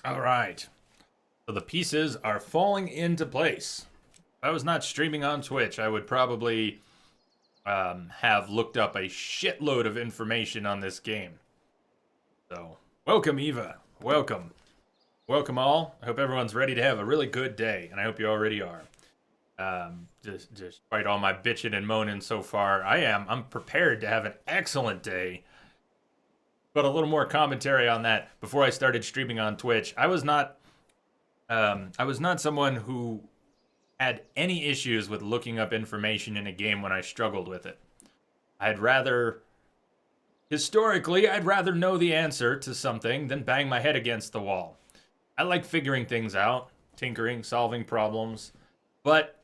All right. So the pieces are falling into place. If I was not streaming on Twitch, I would probably have looked up a shitload of information on this game. So, welcome, Eva. Welcome. Welcome, all. I hope everyone's ready to have a really good day, and I hope you already are. Despite all my bitching and moaning so far, I'm prepared to have an excellent day. But a little more commentary on that before I started streaming on Twitch. I was not someone who had any issues with looking up information in a game when I struggled with it. Historically, I'd rather know the answer to something than bang my head against the wall. I like figuring things out, tinkering, solving problems, but,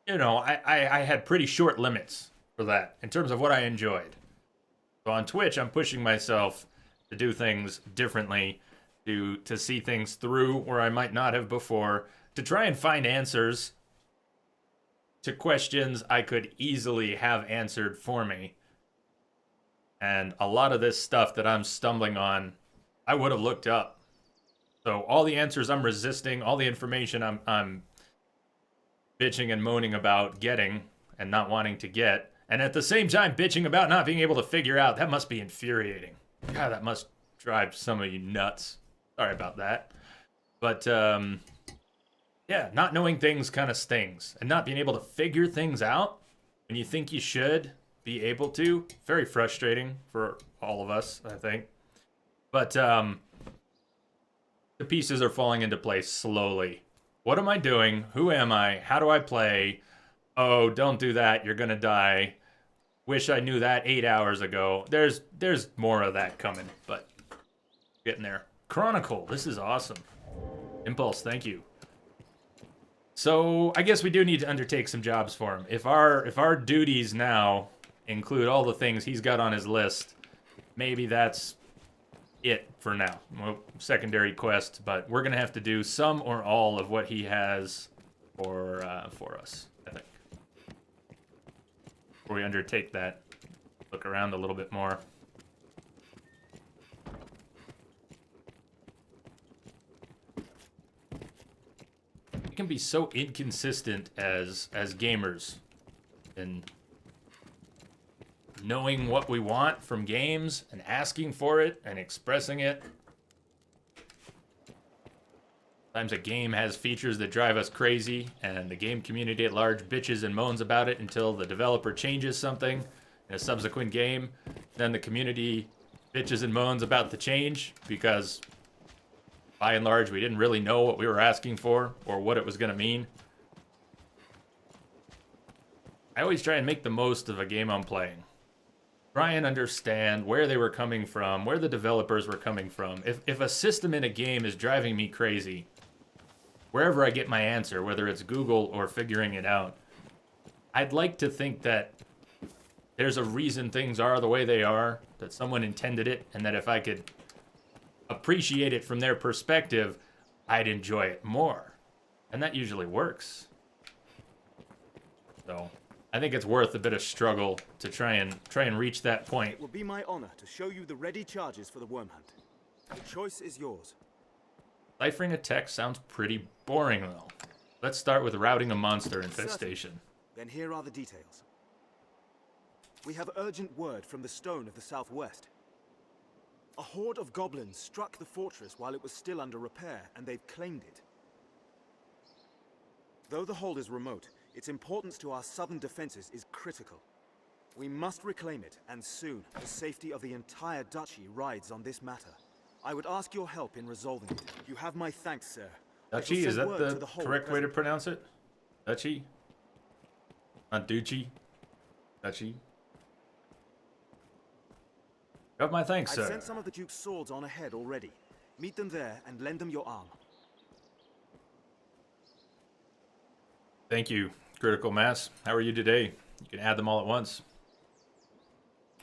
I had pretty short limits for that in terms of what I enjoyed. So on Twitch, I'm pushing myself to do things differently, to see things through where I might not have before, to try and find answers to questions I could easily have answered for me. And a lot of this stuff that I'm stumbling on, I would have looked up. So all the answers I'm resisting, all the information I'm bitching and moaning about getting and not wanting to get, and at the same time bitching about not being able to figure out, that must be infuriating. God, that must drive some of you nuts. Sorry about that. But, yeah, not knowing things kind of stings. And not being able to figure things out when you think you should be able to. Very frustrating for all of us, I think. But, the pieces are falling into place slowly. What am I doing? Who am I? How do I play? Oh, don't do that. You're gonna die. Wish I knew that 8 hours ago. There's more of that coming, but getting there. Chronicle, this is awesome. Impulse, thank you. So I guess we do need to undertake some jobs for him. If our duties now include all the things he's got on his list, maybe that's it for now. Well, secondary quest, but we're gonna have to do some or all of what he has for us, I think. Before we undertake that, look around a little bit more. We can be so inconsistent as gamers in knowing what we want from games and asking for it and expressing it. Sometimes a game has features that drive us crazy, and the game community at large bitches and moans about it until the developer changes something in a subsequent game. Then the community bitches and moans about the change because, by and large, we didn't really know what we were asking for or what it was going to mean. I always try and make the most of a game I'm playing. Try and understand where they were coming from, where the developers were coming from. If a system in a game is driving me crazy, wherever I get my answer, whether it's Google or figuring it out, I'd like to think that there's a reason things are the way they are, that someone intended it, and that if I could appreciate it from their perspective, I'd enjoy it more. And that usually works. So I think it's worth a bit of struggle to try and reach that point. It will be my honor to show you the ready charges for the worm hunt. The choice is yours. Ciphering a text sounds pretty boring, though. Let's start with routing a monster infestation. Then here are the details. We have urgent word from the stone of the southwest. A horde of goblins struck the fortress while it was still under repair, and they've claimed it. Though the hold is remote, its importance to our southern defenses is critical. We must reclaim it, and soon. The safety of the entire duchy rides on this matter. I would ask your help in resolving it. You have my thanks, sir. Duchy, is that the correct way to pronounce it? Duchy? Not Duchy? Duchy? You have my thanks, sir. I've sent some of the Duke's swords on ahead already. Meet them there and lend them your arm. Thank you, Critical Mass. How are you today? You can add them all at once.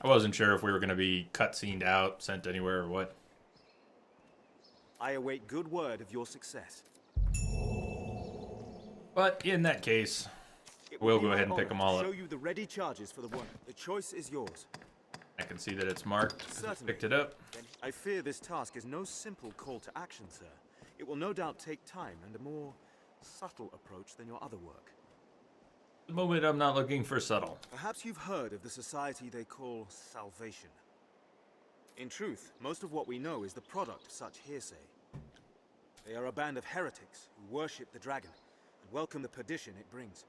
I wasn't sure if we were going to be cutscened out, sent anywhere, or what. I await good word of your success. But in that case, we'll go ahead and pick them all up. Show you the ready charges for the one. The choice is yours. I can see that it's marked. Certainly. Picked it up. Then I fear this task is no simple call to action, sir. It will no doubt take time and a more subtle approach than your other work. At the moment, I'm not looking for subtle. Perhaps you've heard of the society they call Salvation. In truth, most of what we know is the product of such hearsay. They are a band of heretics who worship the dragon and welcome the perdition it brings.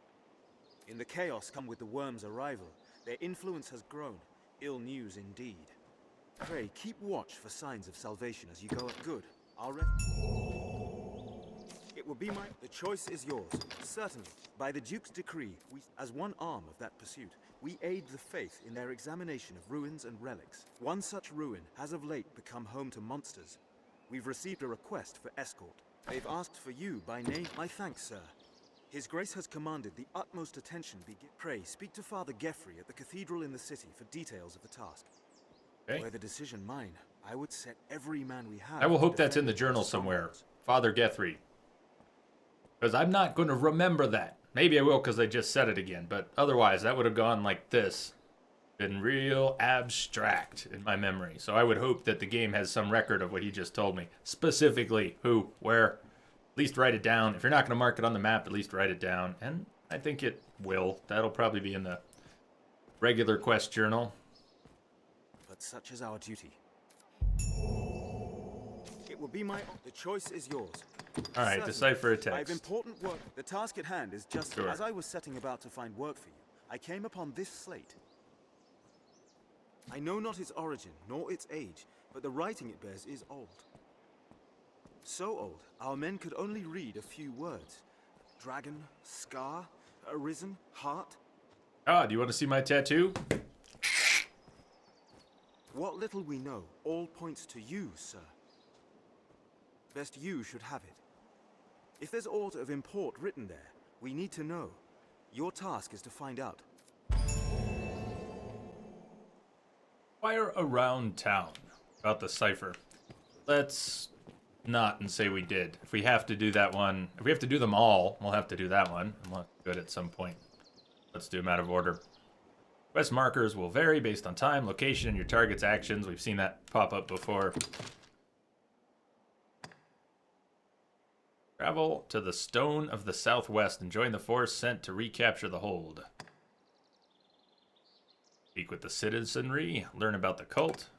In the chaos come with the worm's arrival, their influence has grown. Ill news indeed. Pray, keep watch for signs of salvation as you go at good. It will be my... The choice is yours. Certainly. By the Duke's decree, we, as one arm of that pursuit, we aid the faith in their examination of ruins and relics. One such ruin has of late become home to monsters. We've received a request for escort. They've asked for you by name. My thanks, sir. His Grace has commanded the utmost attention be given. Pray, speak to Father Geoffrey at the cathedral in the city for details of the task. Okay. Were the decision mine, I would set every man we have... I will to hope that's in defend the journal our somewhere. strongholds. Father Guthrie. Because I'm not going to remember that. Maybe I will because I just said it again. But otherwise, that would have gone like this. Been real abstract in my memory. So I would hope that the game has some record of what he just told me. Specifically, who, where. At least write it down. If you're not going to mark it on the map, at least write it down. And I think it will. That'll probably be in the regular quest journal. But such is our duty. It will be my... The choice is yours. All right, Certainly. decipher a I have text. important work. The task at hand is just... Sure. As I was setting about to find work for you, I came upon this slate. I know not its origin, nor its age, but the writing it bears is old. So old, our men could only read a few words. Dragon, scar, arisen, heart. Ah, do you want to see my tattoo? What little we know all points to you, sir. Best you should have it. If there's aught of import written there, we need to know. Your task is to find out. Fire around town. About the cipher. Let's not and say we did. If we have to do that one, if we have to do them all, we'll have to do that one. And we'll have to do it at some point. Let's do them out of order. Quest markers will vary based on time, location, and your target's actions. We've seen that pop up before. Travel to the Stone of the Southwest and join the force sent to recapture the hold. Speak with the citizenry, learn about the cult.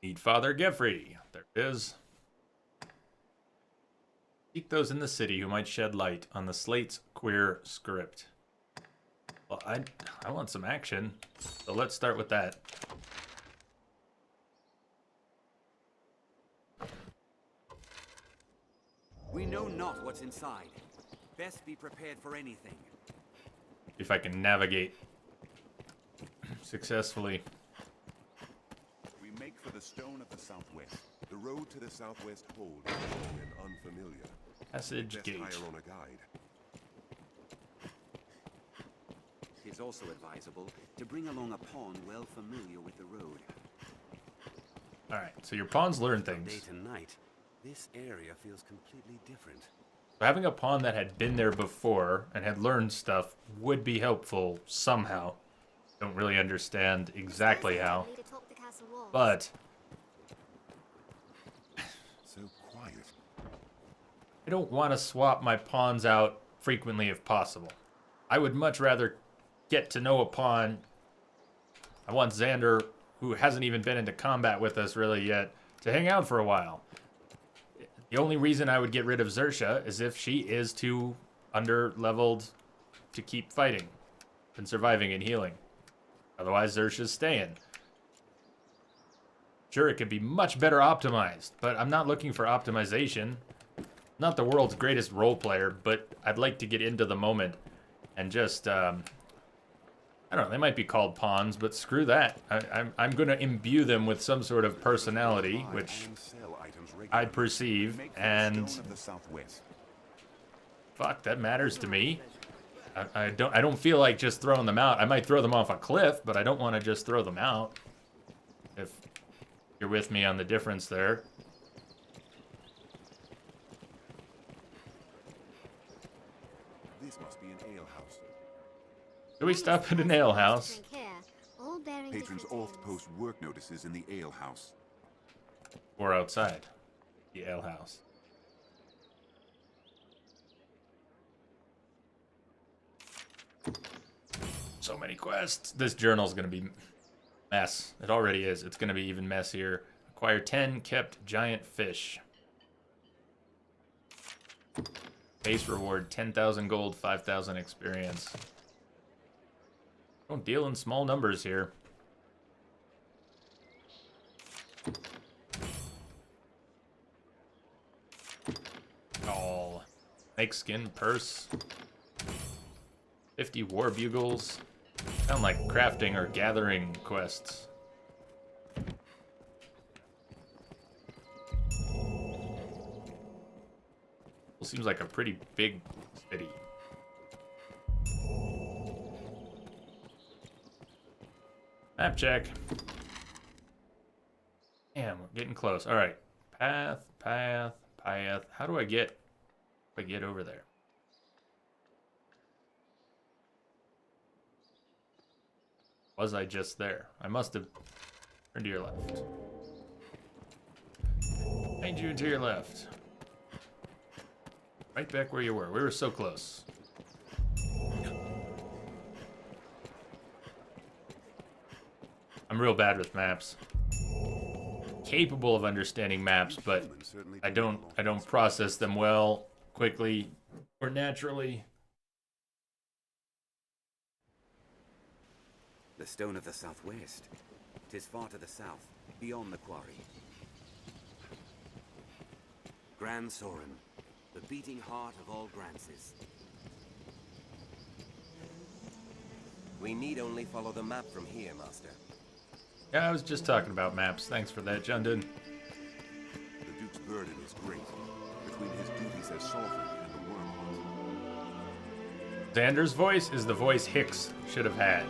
Meet Father Geoffrey. There it is. Seek those in the city who might shed light on the Slate's queer script. Well, I want some action, so let's start with that. We know not what's inside. Best be prepared for anything. If I can navigate successfully. We make for the Stone of the Southwest. The road to the Southwest hold is long and unfamiliar. Passage Best gate. hire on a guide. It's also advisable to bring along a pawn well familiar with the road. Alright, so your pawns learn Day things. to night, this area feels completely different. So having a pawn that had been there before and had learned stuff would be helpful somehow. Don't really understand exactly how. But So quiet. I don't want to swap my pawns out frequently if possible. I would much rather get to know a pawn. I want Xander, who hasn't even been into combat with us really yet, to hang out for a while. The only reason I would get rid of Xersha is if she is too under-leveled to keep fighting and surviving and healing. Otherwise, Xersha's staying. Sure, it could be much better optimized, but I'm not looking for optimization. Not the world's greatest role player, but I'd like to get into the moment and just, I don't know, they might be called pawns, but screw that. I'm going to imbue them with some sort of personality, Buy which and sell items regularly. I perceive, We make for the and Stone of the Southwest. fuck, that matters to me. I don't feel like just throwing them out. I might throw them off a cliff, but I don't want to just throw them out. If you're with me on the difference there. This must be an alehouse. Do we stop at an ale house? Drink here, or bearing Patrons different oft tales. post work notices in the alehouse. Or outside the alehouse. So many quests. This journal's gonna be mess. It already is. It's gonna be even messier. Acquire 10 kept giant fish. Base reward 10,000 gold, 5,000 experience. Don't deal in small numbers here. Oh, snakeskin purse. 50 war bugles. Sound like crafting or gathering quests. Seems like a pretty big city. Map check. Damn, we're getting close. All right, path. How do I get over there? Was I just there? I must have turned to your left. Made you to your left. Right back where you were. We were so close. I'm real bad with maps. Capable of understanding maps, but I don't process them well, quickly, or naturally. The Stone of the Southwest. 'Tis far to the south, beyond the quarry. Gran Soren, the beating heart of all Grances. We need only follow the map from here, Master. Yeah, I was just talking about maps. Thanks for that, Jundun. The Duke's burden is great, between his duties as sovereign and the wormhunt. Xander's voice is the voice Hicks should have had.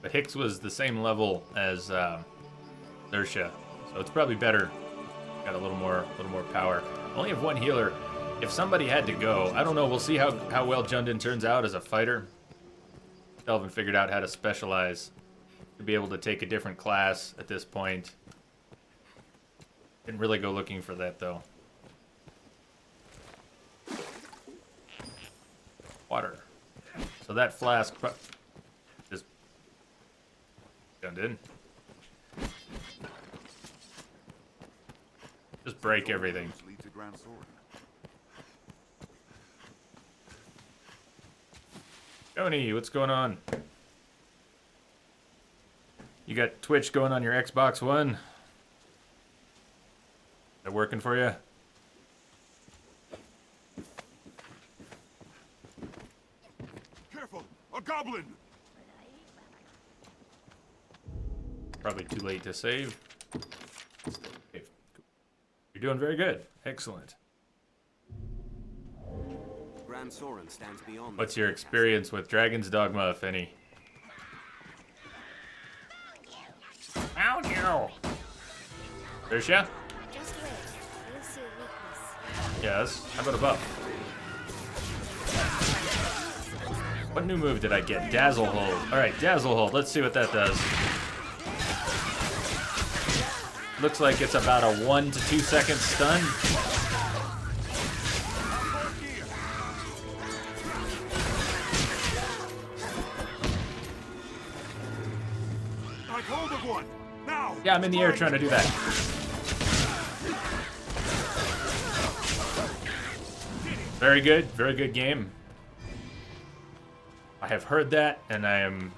But Hicks was the same level as Zersha, so it's probably better. Got a little more power. Only have one healer. If somebody had to go, I don't know. We'll see how well Jundun turns out as a fighter. Still haven't figured out how to specialize to be able to take a different class at this point. Didn't really go looking for that though. Water. So that flask just Jundun. Just break everything. Lead to Gran Soren. Tony, what's going on? You got Twitch going on your Xbox One? Is that working for you? Careful! A goblin! Probably too late to save. Okay. You're doing very good. Excellent. Gran Soren stands beyond. What's your experience with Dragon's Dogma, if any? Found you! Zersha? Just wait. You'll see a weakness. Yes. How about a buff? What new move did I get? Dazzle Hold. Alright, Dazzle Hold. Let's see what that does. Looks like it's about a 1 to 2 second stun. Take hold of one! Now! Yeah, I'm in the air trying to do that. Very good game. I have heard that, and I am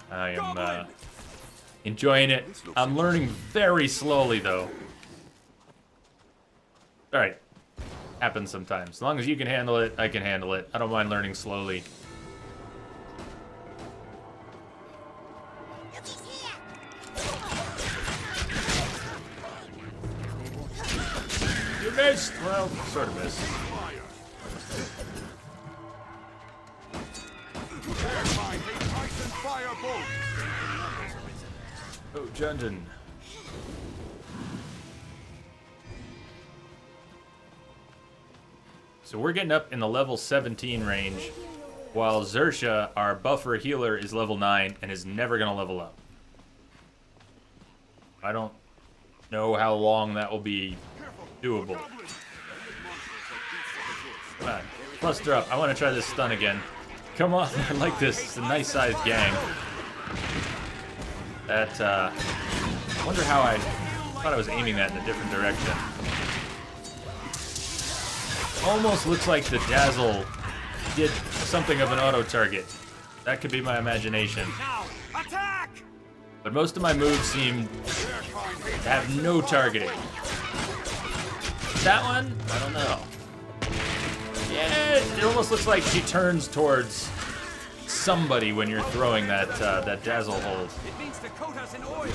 enjoying it. I'm learning very slowly, though. All right, happens sometimes. As long as you can handle it, I can handle it. I don't mind learning slowly. You missed. Well, sort of missed. Oh, Jundun. So we're getting up in the level 17 range, while Zersha, our buffer healer, is level 9 and is never going to level up. I don't know how long that will be doable. Come on, cluster up. I want to try this stun again. Come on, I like this. It's a nice sized gang. That, I wonder how I thought I was aiming that in a different direction. Almost looks like the Dazzle did something of an auto target. That could be my imagination. But most of my moves seem to have no targeting. That one? I don't know. Yeah, it almost looks like she turns towards somebody when you're throwing that that Dazzle hold. It means to coat us in oil.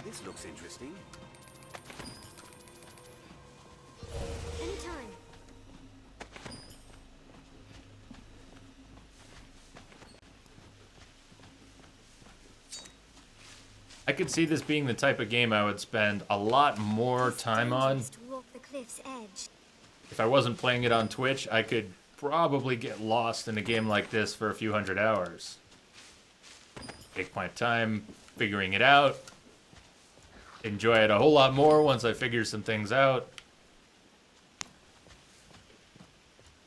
This looks interesting. Anytime. I could see this being the type of game I would spend a lot more time on. To walk the cliff's edge. If I wasn't playing it on Twitch, I could probably get lost in a game like this for a few hundred hours. Take my time figuring it out. Enjoy it a whole lot more once I figure some things out.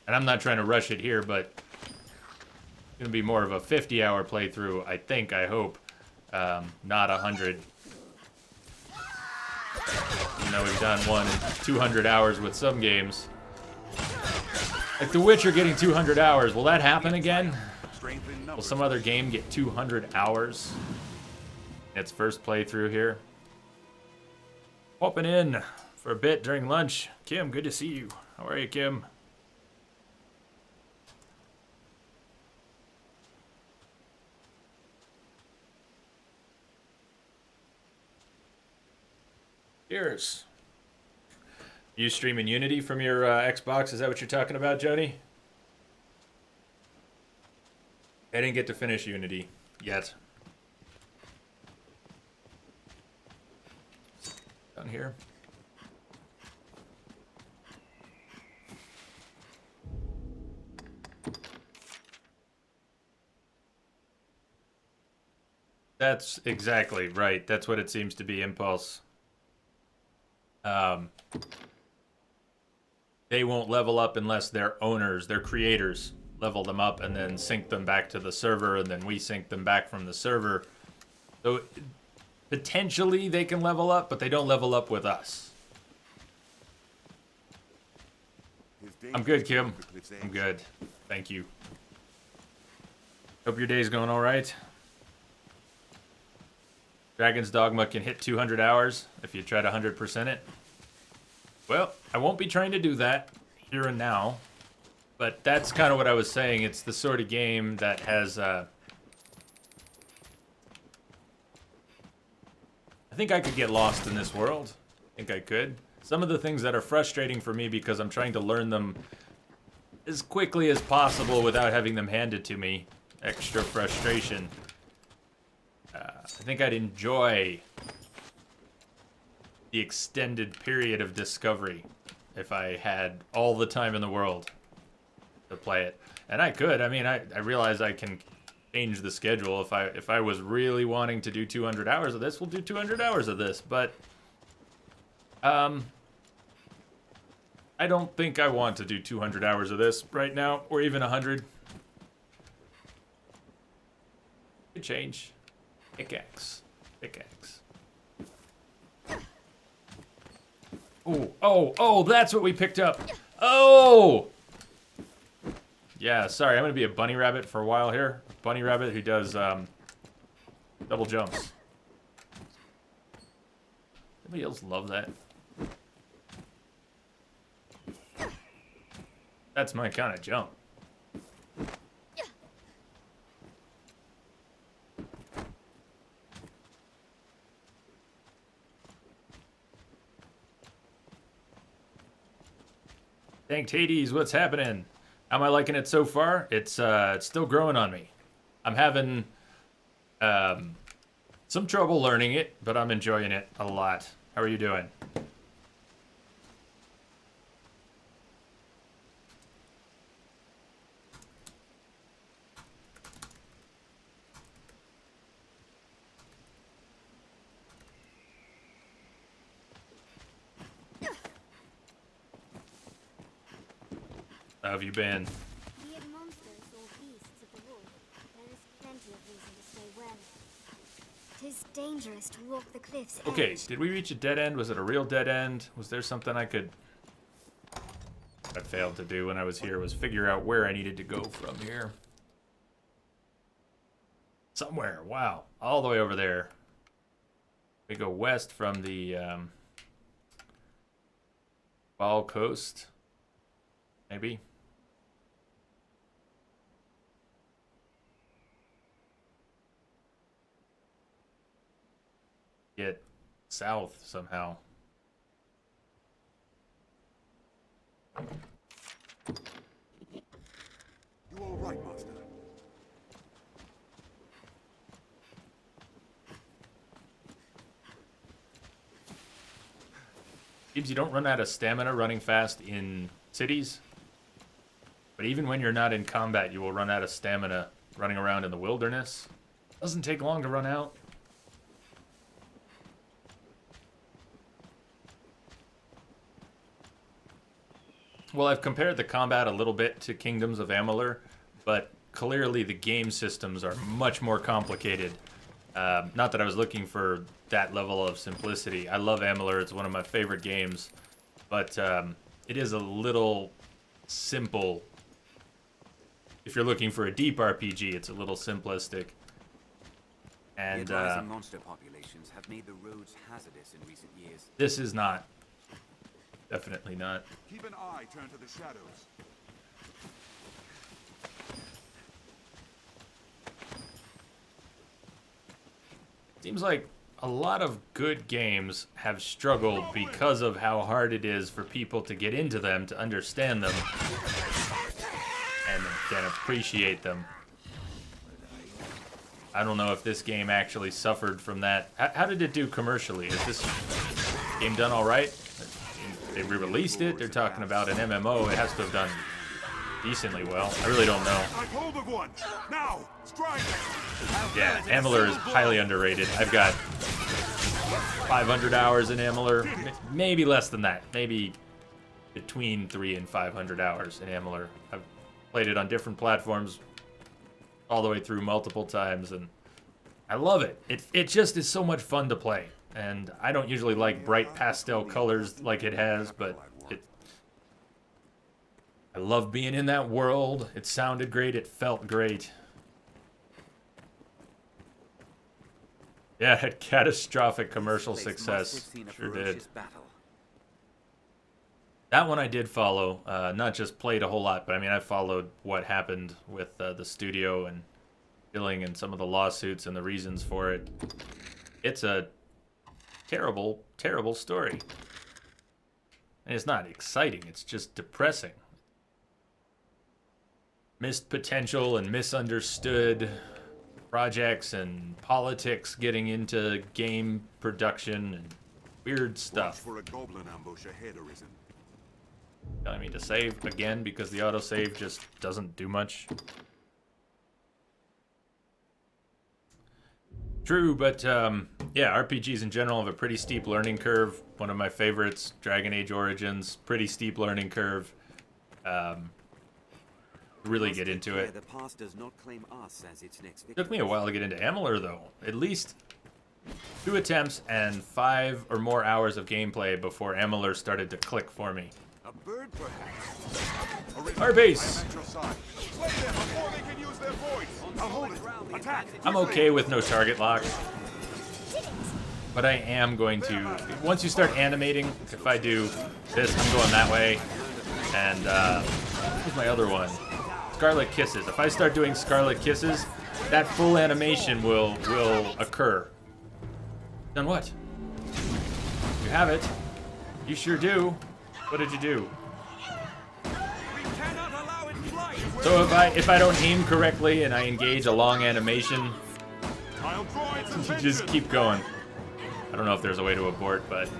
And I'm not trying to rush it here, but it's going to be more of a 50-hour playthrough, I think, I hope. Not 100. You know, we've done one in 200 hours with some games. Like The Witcher getting 200 hours. Will that happen again? Will some other game get 200 hours? Its first playthrough here. Popping in for a bit during lunch. Kim, good to see you. How are you, Kim? Cheers. You streaming Unity from your Xbox? Is that what you're talking about, Jody? I didn't get to finish Unity yet. Down here. That's exactly right. That's what it seems to be, Impulse. They won't level up unless their owners, their creators, level them up and then sync them back to the server, and then we sync them back from the server. So potentially they can level up, but they don't level up with us. I'm good, Kim. I'm good. Thank you. Hope your day's going all right. Dragon's Dogma can hit 200 hours if you try to 100% it. Well, I won't be trying to do that here and now, but that's kind of what I was saying. It's the sort of game that has, I think I could get lost in this world. I think I could. Some of the things that are frustrating for me because I'm trying to learn them as quickly as possible without having them handed to me. Extra frustration. I think I'd enjoy the extended period of discovery if I had all the time in the world to play it. And I could. I mean, I realize I can change the schedule. If I was really wanting to do 200 hours of this, we'll do 200 hours of this. But I don't think I want to do 200 hours of this right now, or even 100. Could change. Pickaxe. Pickaxe. Oh, that's what we picked up. Oh! Yeah, sorry, I'm gonna be a bunny rabbit for a while here. Bunny rabbit who does, double jumps. Anybody else love that? That's my kind of jump. Thanked Hades, what's happening? How am I liking it so far? It's still growing on me. I'm having some trouble learning it, but I'm enjoying it a lot. How are you doing? How have you been? Be it monsters or beasts of the wood, there is plenty of reason to stay wary. 'Tis dangerous to walk the cliff's Okay, edge. did we reach a dead end? Was it a real dead end? Was there something I failed to do when I was here, was figure out where I needed to go from here. Somewhere, wow, all the way over there. We go west from the Ball Coast, maybe. Get south somehow. You all right, Master? Seems you don't run out of stamina running fast in cities. But even when you're not in combat, you will run out of stamina running around in the wilderness. Doesn't take long to run out. Well, I've compared the combat a little bit to Kingdoms of Amalur, but clearly the game systems are much more complicated. Not that I was looking for that level of simplicity. I love Amalur, it's one of my favorite games, but it is a little simple. If you're looking for a deep RPG, it's a little simplistic. And The rising monster populations have made the roads hazardous in recent years. this is not. Definitely not. Keep an eye turned to the shadows. Seems like a lot of good games have struggled because of how hard it is for people to get into them, to understand them, and then appreciate them. I don't know if this game actually suffered from that. How did it do commercially? Is this game done all right? They re-released it. They're talking about an MMO. It has to have done decently well. I really don't know. Take hold of one! Now! Strike! Yeah, Amalur is highly underrated. I've got 500 hours in Amalur. Maybe less than that. Maybe between 300 and 500 hours in Amalur. I've played it on different platforms all the way through multiple times, and I love it. It just is so much fun to play. And I don't usually like bright pastel colors like it has, but I love being in that world. It sounded great. It felt great. Yeah, it had catastrophic commercial This place success. must have seen a Sure ferocious did. battle. That one I did follow. Not just played a whole lot, but I mean, I followed what happened with the studio and billing and some of the lawsuits and the reasons for it. It's a terrible, terrible story. And it's not exciting, it's just depressing. Missed potential and misunderstood projects and politics getting into game production and weird Watch stuff. for a goblin ambush ahead, Arisen. Telling me to save again because the autosave just doesn't do much. True, but yeah, RPGs in general have a pretty steep learning curve. One of my favorites, Dragon Age Origins, pretty steep learning curve. Really get into it. The past does not claim us as its next victim. Took me a while to get into Amalur, though. At least 2 attempts and 5 or more hours of gameplay before Amalur started to click for me. A bird, perhaps? Arisen, Our base. I am at your side. Slay them before they can use their voice! I'll hold it! Attack! I'm okay with no target lock, but I am going to, once you start animating, if I do this, I'm going that way, and what's my other one? Scarlet Kisses. If I start doing Scarlet Kisses, that full animation will occur. Then what? You have it. You sure do. What did you do? So if I don't aim correctly and I engage a long animation, I'll draw its you attention! just keep going. I don't know if there's a way to abort, but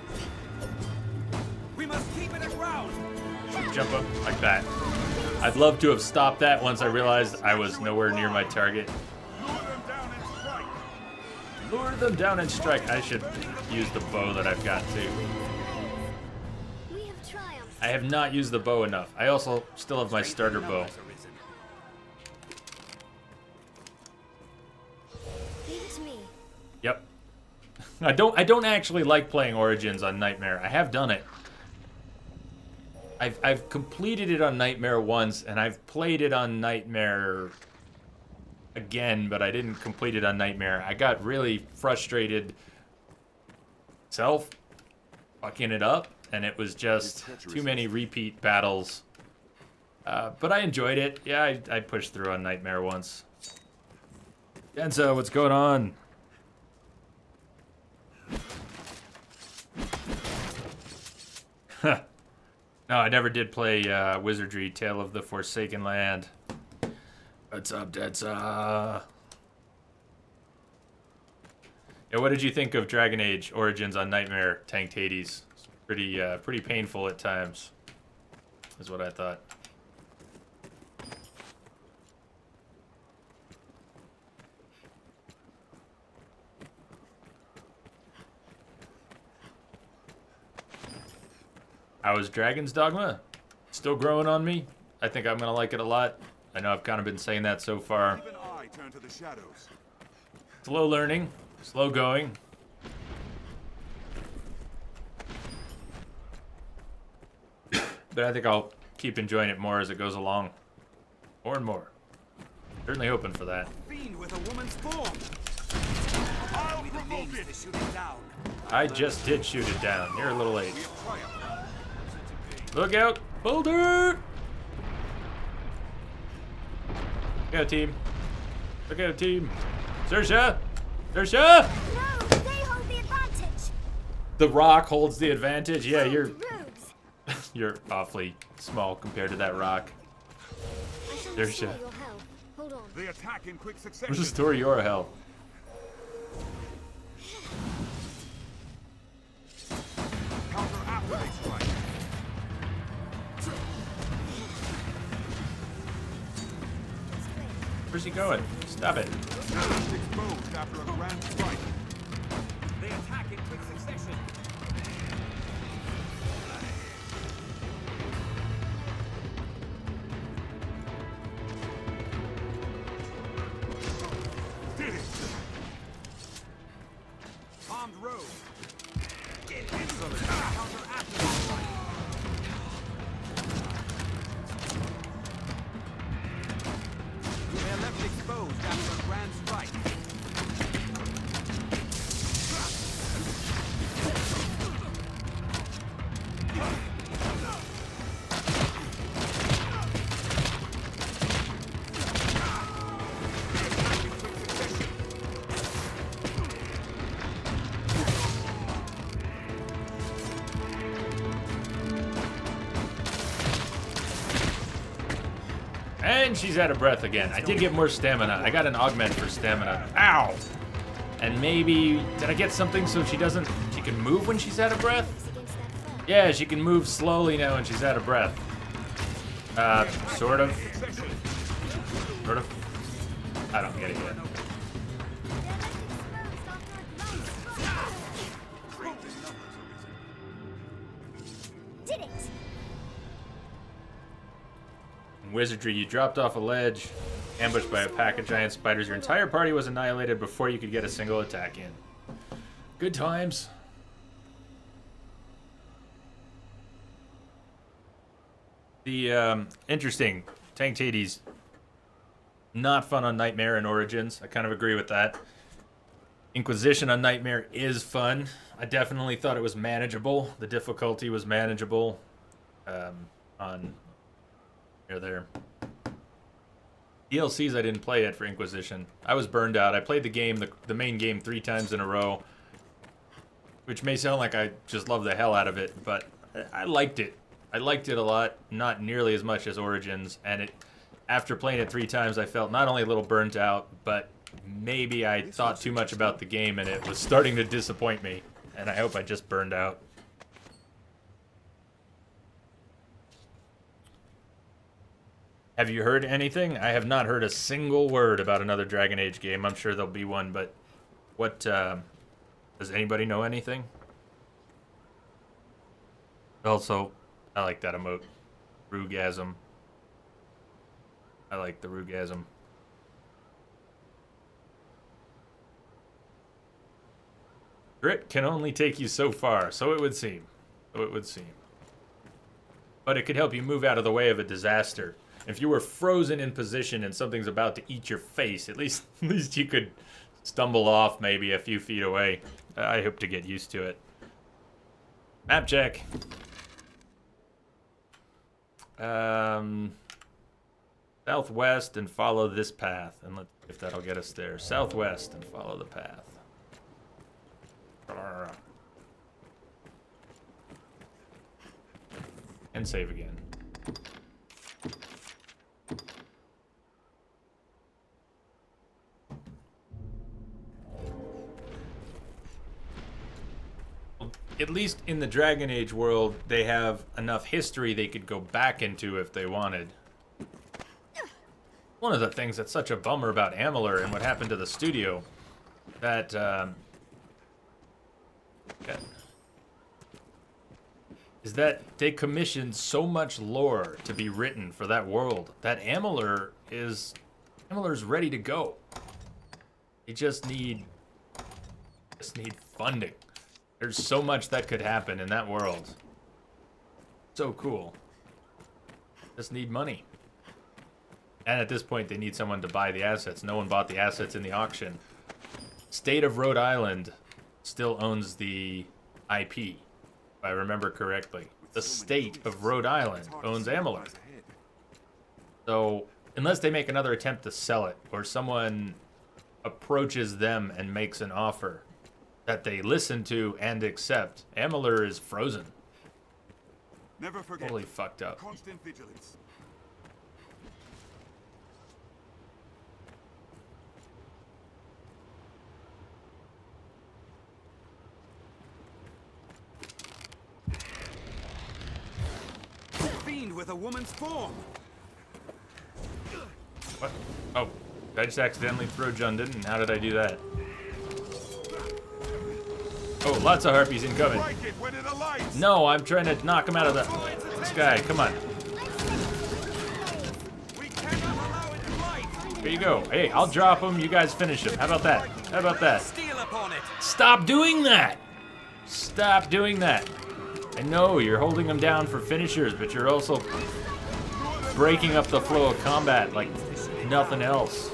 We must keep it aground. jump up like that. I'd love to have stopped that once I realized I was nowhere near my target. Lure them down and strike! Lure them down and strike. I should use the bow that I've got too. We have triumphed I have not used the bow enough. I also still have my starter bow. Leave it to me. Yep. I don't actually like playing Origins on Nightmare. I have done it. I've completed it on Nightmare once, and I've played it on Nightmare again, but I didn't complete it on Nightmare. I got really frustrated fucking it up, and it was just too many repeat battles. But I enjoyed it. Yeah, I pushed through on Nightmare once. Denza, what's going on? Huh. No, I never did play Wizardry Tale of the Forsaken Land. What's up, Denza? Yeah, what did you think of Dragon Age Origins on Nightmare, Tanked Hades? It's pretty painful at times, is what I thought. How is Dragon's Dogma? Still growing on me? I think I'm gonna like it a lot. I know I've kind of been saying that so far. Even I turn to the shadows. Slow learning, slow going. But I think I'll keep enjoying it more as it goes along. More and more. Certainly hoping for that. Fiend with a woman's form. I'll With the promote means it. to shoot it down. I just did shoot it down. You're a little late. We have triumphed. Look out! Boulder! Look out, team. Look out, team. Sersha! Sersha! No, they hold the advantage. The rock holds the advantage. Yeah, you're Rogues. you're awfully small compared to that rock. I shall There's restore ya. your health. Hold on. They attack in quick succession. Restore your health. Counter after they strike. Where's he going? Stop it. Exposed after a grand strike. They attack in quick succession. Did it. Armed rogue. Insolent. Counter after the strike. They are left exposed after a grand strike. And she's out of breath again. I did get more stamina. I got an augment for stamina. Ow! And maybe... Did I get something so she doesn't... She can move when she's out of breath? Against that foe. Yeah, she can move slowly now when she's out of breath. Sort of. Sort of. I don't get it yet. Did it! In Wizardry, you dropped off a ledge, ambushed by a pack of giant spiders. Your entire party was annihilated before you could get a single attack in. Good times. The, interesting. Tanked Hades. Not fun on Nightmare and Origins. I kind of agree with that. Inquisition on Nightmare is fun. I definitely thought it was manageable. The difficulty was manageable. On... Here, there. DLCs I didn't play yet for Inquisition. I was burned out. I played the game, the main game, 3 times in a row. Which may sound like I just love the hell out of it, but I liked it. I liked it a lot, not nearly as much as Origins, and it, after playing it 3 times, I felt not only a little burnt out, but maybe I thought too much about the game and it was starting to disappoint me, and I hope I just burned out. Have you heard anything? I have not heard a single word about another Dragon Age game. I'm sure there'll be one, but what, does anybody know anything? Also, I like that emote. Rugasm. I like the Rugasm. Grit can only take you so far, so it would seem. So it would seem. But it could help you move out of the way of a disaster. If you were frozen in position and something's about to eat your face, at least you could stumble off maybe a few feet away. I hope to get used to it. Map check. Southwest and follow this path. And let's see if that'll get us there. Southwest and follow the path. And save again. At least in the Dragon Age world, they have enough history they could go back into if they wanted. One of the things that's such a bummer about Amalur and what happened to the studio, that, is that they commissioned so much lore to be written for that world that Amalur's ready to go. They just need funding. There's so much that could happen in that world. So cool. Just need money. And at this point, they need someone to buy the assets. No one bought the assets in the auction. State of Rhode Island still owns the IP, if I remember correctly. The state of Rhode Island owns Amalur. So, unless they make another attempt to sell it, or someone approaches them and makes an offer that they listen to and accept, Amalur is frozen. Never forget. Totally fucked up. Constant vigilance. Fiend with a woman's form. What? Oh, did I just accidentally throw Jundin? And how did I do that? Oh, lots of harpies incoming. Strike it when it alights. No, I'm trying to knock him out of the sky. Come on. We cannot allow it to light. Here you go. Hey, I'll drop him. You guys finish him. How about that? How about that? Steal upon it. Stop doing that! Stop doing that. I know you're holding them down for finishers, but you're also breaking up the flow of combat like nothing else.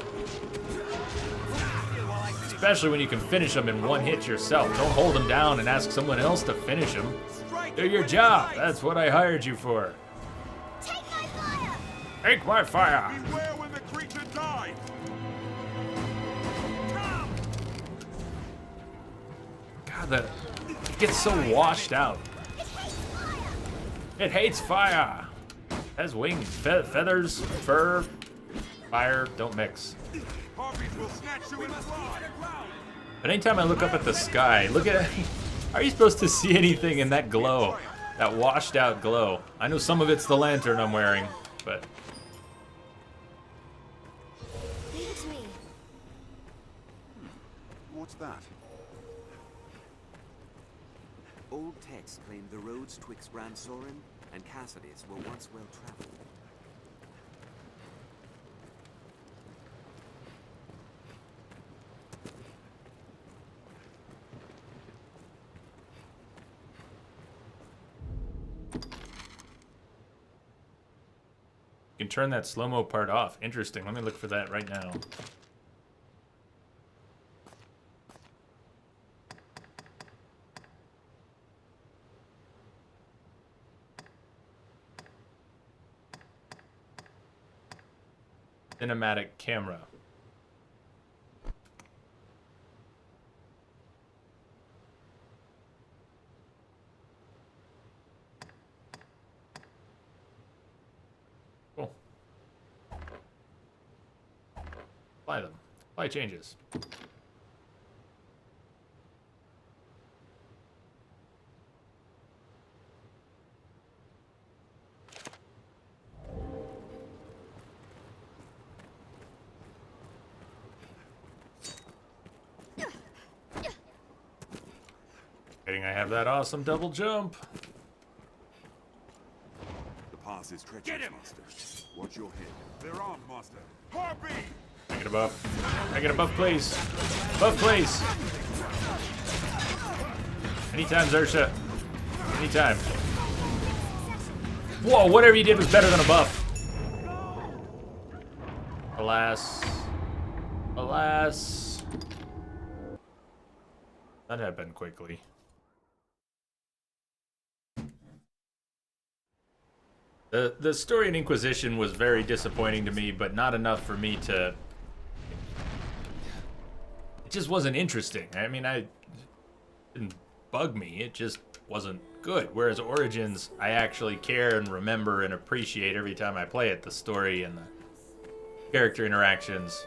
Especially when you can finish them in one hit yourself. Don't hold them down and ask someone else to finish them. Do your job. That's what I hired you for. Take my fire! Take my fire. Beware when the creature dies. God, it gets so washed out. It hates fire. It has wings, feathers, fur, fire. Don't mix. Harpies will snatch you and fly. But anytime I look up at the sky, look at... Are you supposed to see anything in that glow? That washed out glow. I know some of it's the lantern I'm wearing, but... Leave it to me. What's that? Old texts claim the roads twixt Gran Soren and Cassidus were once well traveled. You can turn that slow-mo part off. Interesting. Let me look for that right now. Cinematic camera. Cool. Apply them. Apply changes. I have that awesome double jump. Chaos is treacherous, Master. Watch your head. They're armed, Master. Harpy! Can I get a buff? Can I get a buff, please? Buff, please! Anytime, Zersha. Anytime. Whoa, whatever you did was better than a buff. Alas. Alas. That happened quickly. The story in Inquisition was very disappointing to me, but not enough for me to... It just wasn't interesting. I mean, it didn't bug me. It just wasn't good. Whereas Origins, I actually care and remember and appreciate every time I play it. The story and the character interactions.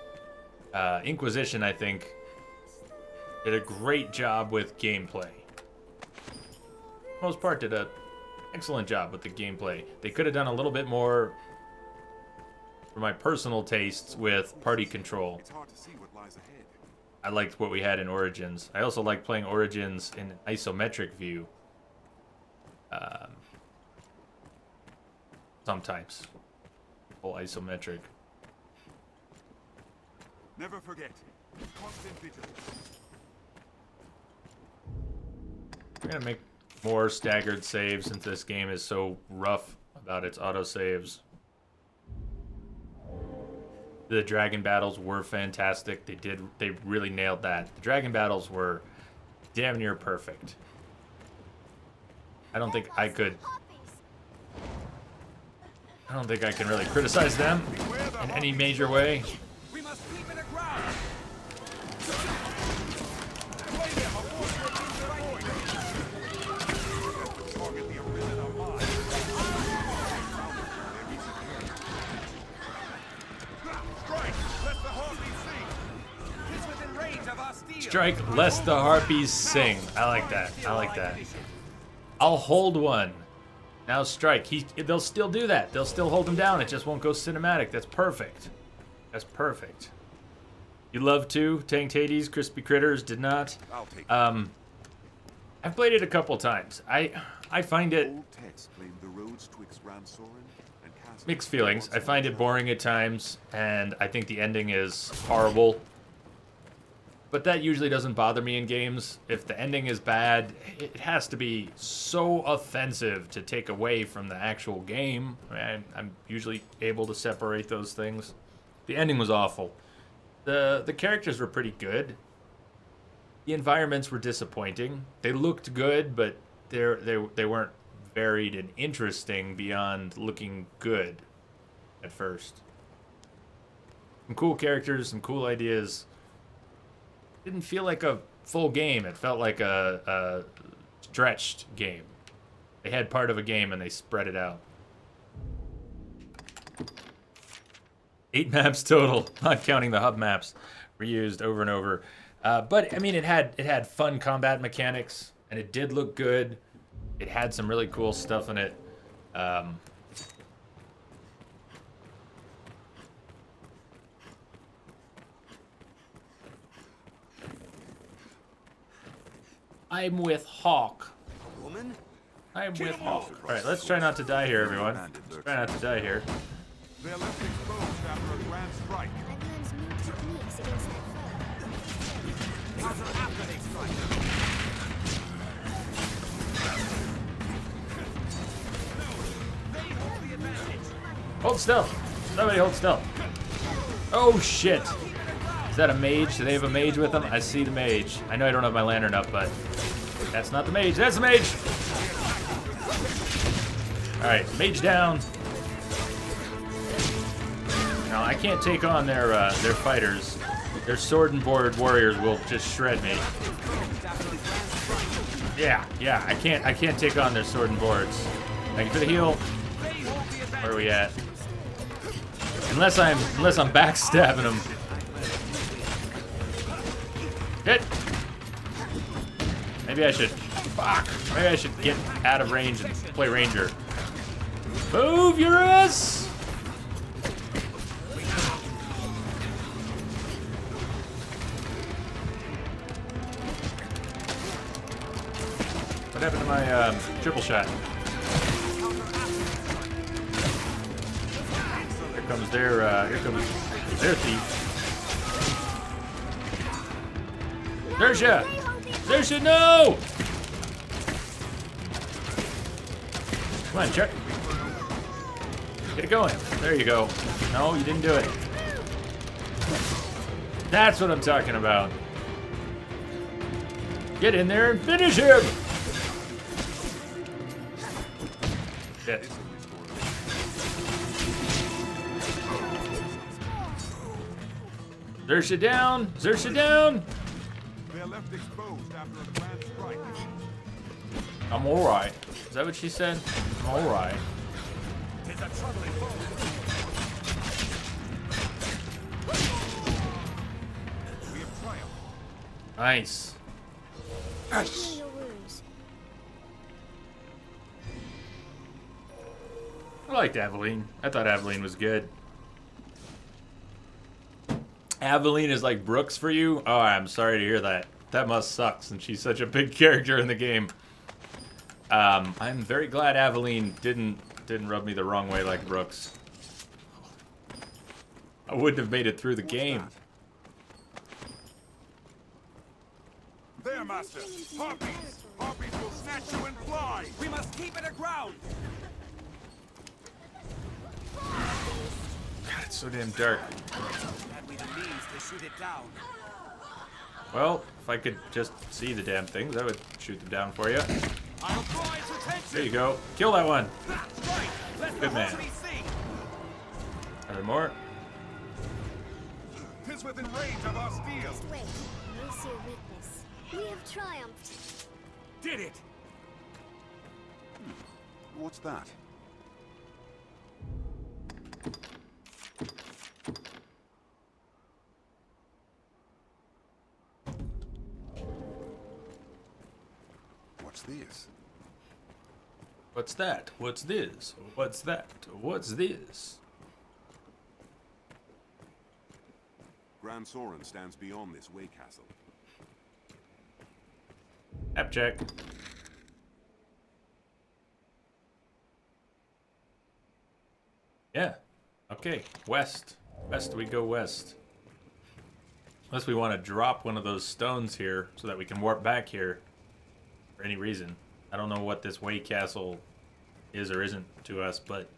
Inquisition, I think, did a great job with gameplay. For the most part, did an excellent job with the gameplay. They could have done a little bit more, for my personal tastes, with party control. It's hard to see what lies ahead. I liked what we had in Origins. I also like playing Origins in an isometric view. Sometimes. Full isometric. Never forget. Constant vigilance. We're gonna make more staggered saves since this game is so rough about its autosaves. The dragon battles were fantastic. They really nailed that. The dragon battles were damn near perfect. I don't think I can really criticize them in any major way. We must keep it aground. Target the arisen of mine. Strike! Let the harpies sing! It's within range of our steel. Strike lest the harpies sing. I like that. I like that. I'll hold one. Now strike. They'll still do that. They'll still hold him down. It just won't go cinematic. That's perfect. That's perfect. You love to Tanked Hades, Crispy Critters did not. I'll take I've played it a couple times. I find it Old texts claim the roads twixt Ransoren and Castle. mixed feelings. I find it boring at times, and I think the ending is horrible. But that usually doesn't bother me in games. If the ending is bad, it has to be so offensive to take away from the actual game. I'm usually able to separate those things. The ending was awful. The characters were pretty good. The environments were disappointing. They looked good, but they weren't varied and interesting beyond looking good at first. Some cool characters, some cool ideas. Didn't feel like a full game. It felt like a stretched game. They had part of a game and they spread it out. 8 maps total, not counting the hub maps, reused over and over. But I mean, it had fun combat mechanics, and it did look good. It had some really cool stuff in it. I'm with Hawk. Woman? I'm with Hawk. All right, let's try not to die here, everyone. Let's try not to die here. They're left exposed after a grand strike. I've learned new techniques against that foe. Counter after they strike. They hold the advantage. Hold still. Somebody hold still. Oh shit. Is that a mage? Do they have a mage with them? I see the mage. I know I don't have my lantern up, but that's not the mage. That's the mage. All right, mage down. No, I can't take on their fighters. Their sword and board warriors will just shred me. Yeah, I can't take on their sword and boards. Thank you for the heal. Where are we at? Unless I'm backstabbing them. Hit. Maybe I should. Fuck. Maybe I should get out of range and play ranger. Move your ass. What happened to my triple shot? comes their thief. Zersha! Zersha, no! Come on, Chuck. Get it going. There you go. No, you didn't do it. That's what I'm talking about. Get in there and finish him! Shit. Zersha down! Zersha down! They are left exposed after a grand strike. I'm alright. Is that what she said? I'm alright. It's a troubling foe. We have triumphed. Nice. Heal your wounds. I liked Aveline. I thought Aveline was good. Aveline is like Brooks for you? Oh, I'm sorry to hear that. That must suck since she's such a big character in the game. I'm very glad Aveline didn't rub me the wrong way like Brooks. I wouldn't have made it through the game. There, Master! Harpies! Harpies will snatch you and fly! We must keep it aground! God, it's so damn dark. Had we the means to shoot it down? Well, if I could just see the damn things, I would shoot them down for you. I'll draw its attention! There you go. Kill that one. Strike! Let Good the man. Holy see! Are there more? 'Tis within range of our steel! Just wait. We'll see your weakness. We have triumphed. Did it! What's that? What's this? What's that? What's this? What's that? What's this? Grand Soren stands beyond this way castle. App check. Yeah. Okay. West. West, we go west. Unless we want to drop one of those stones here so that we can warp back here for any reason. I don't know what this way castle is or isn't to us, but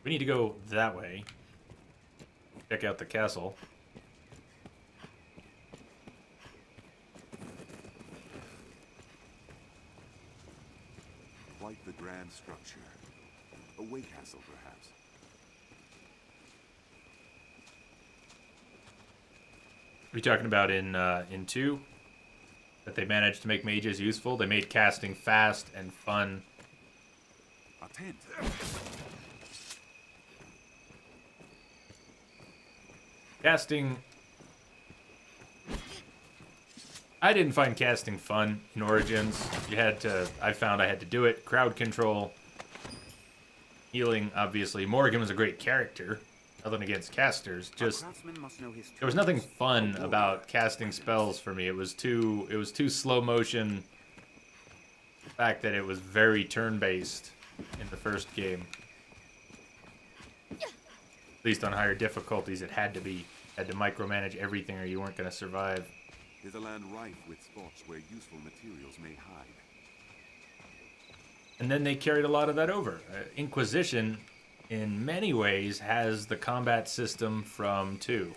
we need to go that way. Check out the castle. Quite the grand structure. A way castle, perhaps. Are you talking about in 2? That they managed to make mages useful? They made casting fast and fun. A tent. Casting... I didn't find casting fun in Origins. You had to... I found I had to do it. Crowd control. Healing, obviously. Morgan was a great character. Nothing against casters. Just... There was nothing fun about casting spells for me. It was too slow motion. The fact that it was very turn-based in the first game. At least on higher difficulties, it had to be. Had to micromanage everything or you weren't going to survive. Is a land rife with spots where useful materials may hide. And then they carried a lot of that over. Inquisition, in many ways, has the combat system from 2.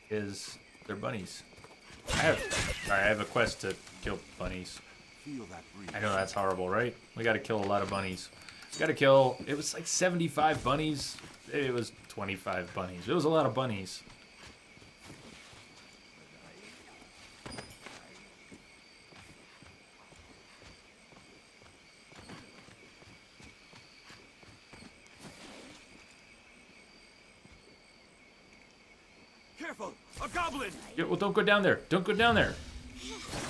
They're bunnies. I have a quest to kill bunnies. Feel that breeze. I know that's horrible, right? We got to kill a lot of bunnies. We got to kill. It was like 75 bunnies. It was 25 bunnies. It was a lot of bunnies. Careful! A goblin! Yeah, well, don't go down there. Don't go down there.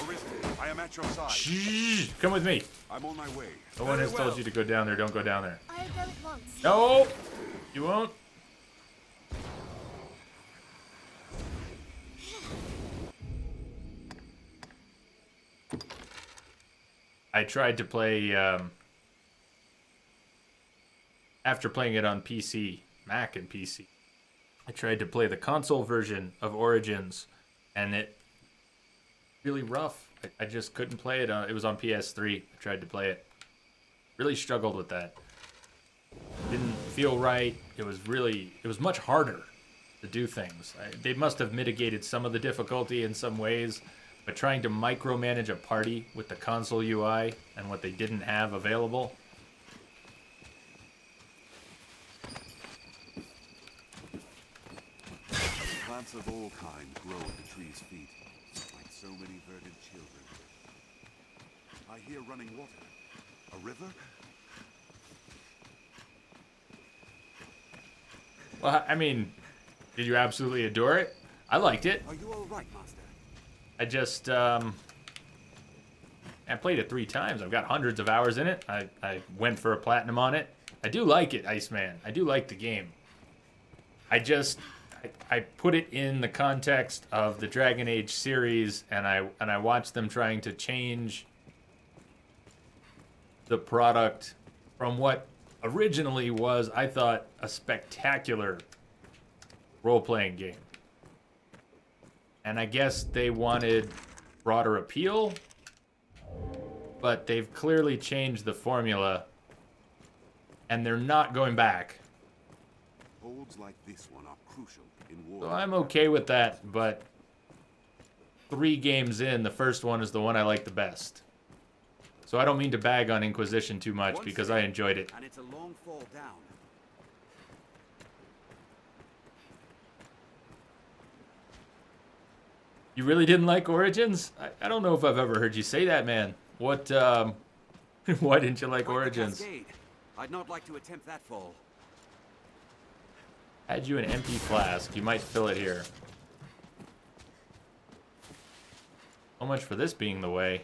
Arisen, I am at your side. Shh! Come with me. I'm on my way. No one has told you to go down there. Don't go down there. I'll go at once. No! You won't? I tried to play, after playing it on PC, Mac and PC. I tried to play the console version of Origins, and it really rough. I just couldn't play it. It was on PS3. I tried to play it. Really struggled with that. Didn't feel right. It was much harder to do things. They must have mitigated some of the difficulty in some ways, but trying to micromanage a party with the console UI and what they didn't have available. Plants of all kinds grow at the tree's feet, like so many verdant children. I hear running water. A river? Well, I mean, did you absolutely adore it? I liked it. Are you all right, Master? I just, I played it 3 times. I've got hundreds of hours in it. I went for a platinum on it. I do like it, Iceman. I do like the game. I put it in the context of the Dragon Age series, and I watched them trying to change the product from what originally was, I thought, a spectacular role-playing game. And I guess they wanted broader appeal, but they've clearly changed the formula, and they're not going back. Holds like this one are crucial in war. So I'm okay with that, but 3 games in, the first one is the one I like the best. So I don't mean to bag on Inquisition too much because I enjoyed it. And it's a long fall down. You really didn't like Origins? I don't know if I've ever heard you say that, man. What, why didn't you like Quite the Origins? cascade. I'd not like to attempt that fall. Had you an empty flask, you might fill it here. So much for this being the way.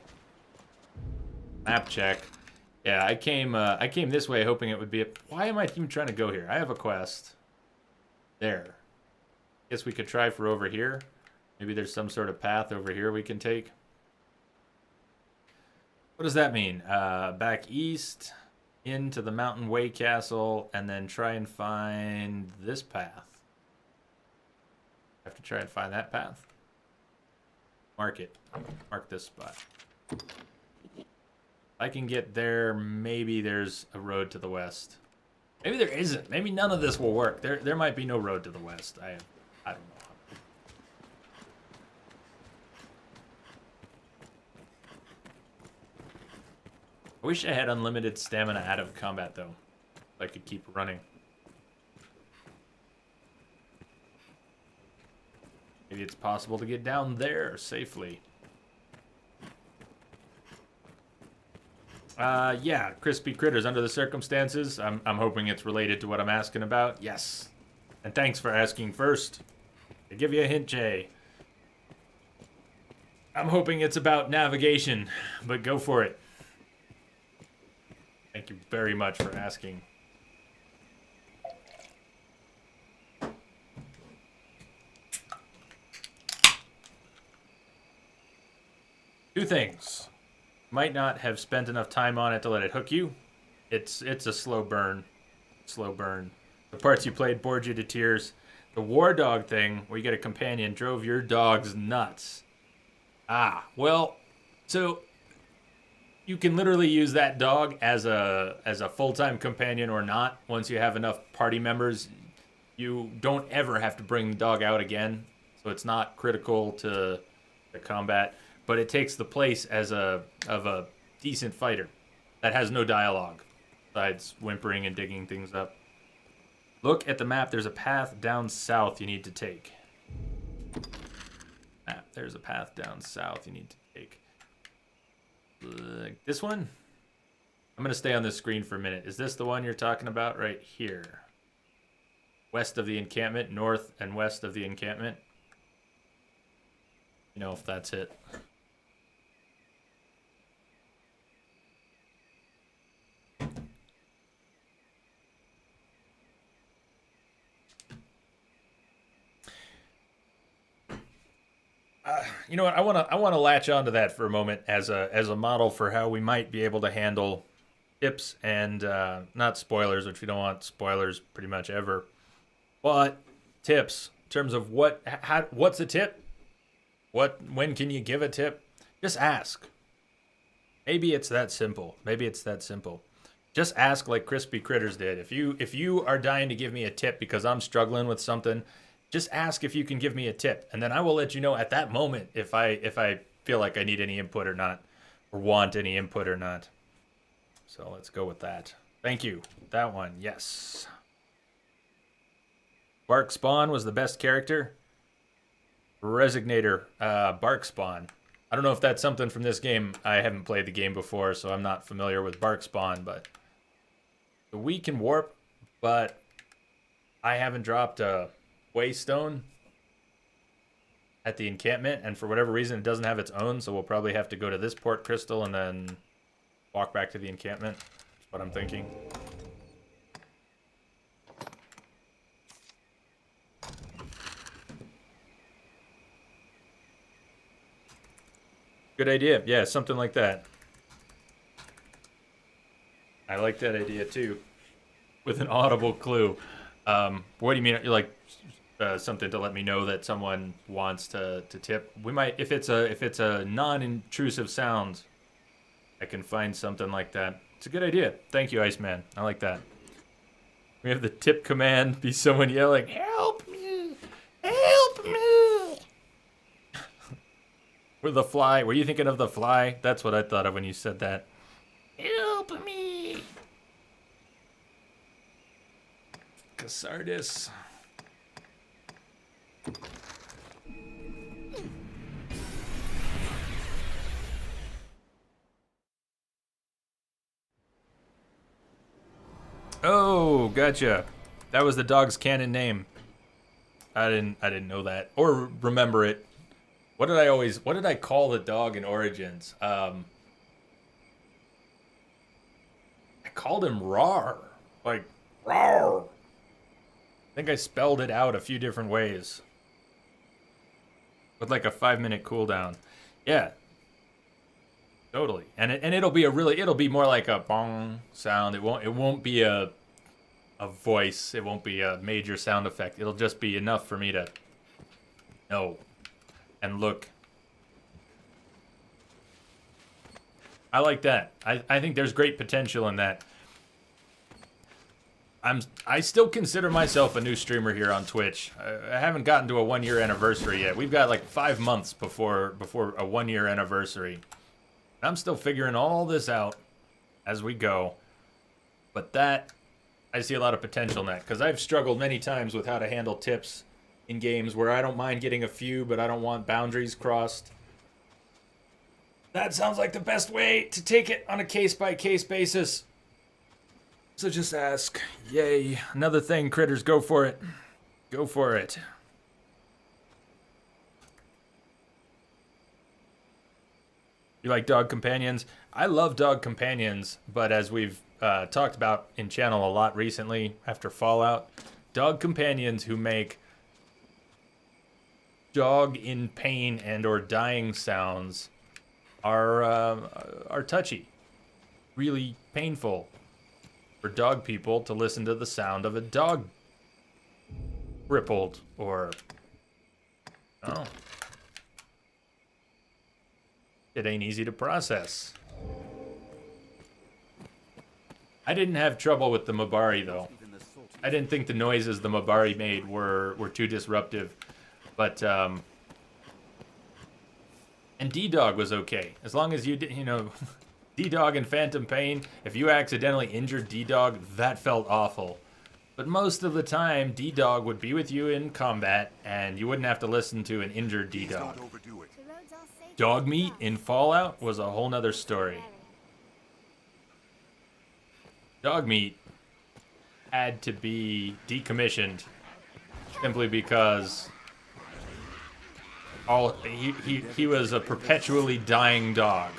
Map check. Yeah, I came this way hoping it would be why am I even trying to go here? I have a quest. There. Guess we could try for over here. Maybe there's some sort of path over here we can take. What does that mean? Back east, into the Mountain Way Castle, and then try and find this path. I have to try and find that path. Mark it. Mark this spot. If I can get there, maybe there's a road to the west. Maybe there isn't. Maybe none of this will work. There might be no road to the west. I don't know. I wish I had unlimited stamina out of combat, though. So I could keep running. Maybe it's possible to get down there safely. Yeah, crispy critters under the circumstances. I'm hoping it's related to what I'm asking about. Yes. And thanks for asking first. I give you a hint, Jay. I'm hoping it's about navigation, but go for it. Thank you very much for asking. Two things. Might not have spent enough time on it to let it hook you. It's a slow burn. Slow burn. The parts you played bored you to tears. The war dog thing, where you get a companion, drove your dogs nuts. Ah, well, so you can literally use that dog as a full-time companion or not. Once you have enough party members, you don't ever have to bring the dog out again. So it's not critical to the combat, but it takes the place of a decent fighter that has no dialogue besides whimpering and digging things up. Look at the map. There's a path down south you need to take. There's a path down south you need to take. This one? I'm going to stay on this screen for a minute. Is this the one you're talking about right here? West of the encampment, north and west of the encampment? You know if that's it. You know what? I want to latch onto that for a moment as a model for how we might be able to handle tips and not spoilers, which we don't want spoilers pretty much ever. But tips in terms of what's a tip? When can you give a tip? Just ask. Maybe it's that simple. Just ask like Crispy Critters did. If you are dying to give me a tip because I'm struggling with something, just ask if you can give me a tip, and then I will let you know at that moment if I feel like I need any input or not, or want any input or not. So let's go with that. Thank you. That one, yes. Bark Spawn was the best character. Resignator, Bark Spawn. I don't know if that's something from this game. I haven't played the game before, so I'm not familiar with Bark Spawn, but the weak can warp, but I haven't dropped a Waystone at the encampment, and for whatever reason it doesn't have its own, so we'll probably have to go to this port crystal and then walk back to the encampment. That's what I'm thinking. Good idea. Yeah, something like that. I like that idea too. With an audible clue. What do you mean? Like something to let me know that someone wants to tip? We might, if it's a non-intrusive sound, I can find something like that. It's a good idea. Thank you, Iceman. I like that. We have the tip command be someone yelling, "Help me! Help me!" Or the fly. Were you thinking of the fly? That's what I thought of when you said that. Help me! Cassardis. Oh, gotcha. That was the dog's canon name. I didn't know that or remember it. What did I call the dog in Origins? I called him Rawr. Like, Rawr. I think I spelled it out a few different ways. With like a 5-minute cooldown. Yeah. Totally. And it'll be more like a bong sound. It won't be a voice. It won't be a major sound effect. It'll just be enough for me to know. And look. I like that. I think there's great potential in that. I still consider myself a new streamer here on Twitch. I haven't gotten to a 1-year anniversary yet. We've got like 5 months before a 1-year anniversary. I'm still figuring all this out as we go. But that, I see a lot of potential in that. Because I've struggled many times with how to handle tips in games where I don't mind getting a few, but I don't want boundaries crossed. That sounds like the best way to take it on a case-by-case basis. So just ask. Yay. Another thing, critters, go for it. Go for it. You like dog companions? I love dog companions, but as we've talked about in channel a lot recently after Fallout, dog companions who make dog in pain and or dying sounds are touchy. Really painful for dog people to listen to the sound of a dog crippled or it ain't easy to process. I didn't have trouble with the Mabari though. I didn't think the noises the Mabari made were too disruptive. But, and D-Dog was okay. As long as you did, D-Dog and Phantom Pain, if you accidentally injured D-Dog, that felt awful. But most of the time, D-Dog would be with you in combat, and you wouldn't have to listen to an injured D-Dog. Dog meat in Fallout was a whole nother story. Dog meat had to be decommissioned simply because he was a perpetually dying dog.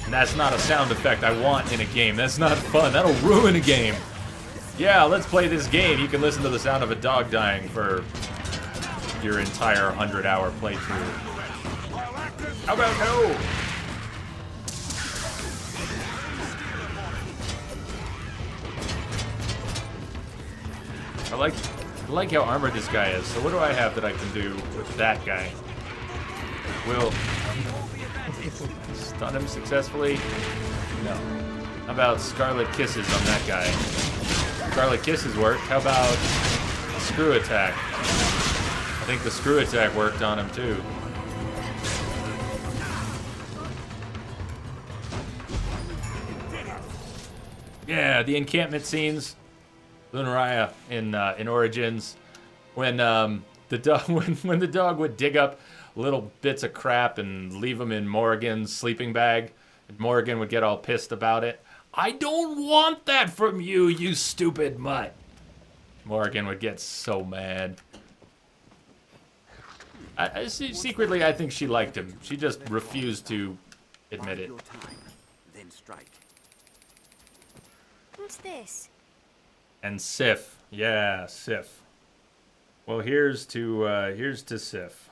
And that's not a sound effect I want in a game. That's not fun. That'll ruin a game. Yeah, let's play this game. You can listen to the sound of a dog dying for your entire 100-hour playthrough. How about no? like how armored this guy is. So what do I have that I can do with that guy? Will stun him successfully? No. How about Scarlet Kisses on that guy? Scarlet Kisses worked. How about Screw Attack? I think the Screw Attack worked on him too. Yeah, the encampment scenes. Lunariah in Origins, when the dog when the dog would dig up little bits of crap and leave them in Morrigan's sleeping bag, and Morrigan would get all pissed about it. I don't want that from you, you stupid mutt. Morrigan would get so mad. Secretly, I think she liked him. She just refused to admit it. Your time, then strike. What's this? And Sif, yeah, Sif. Well, here's to Sif.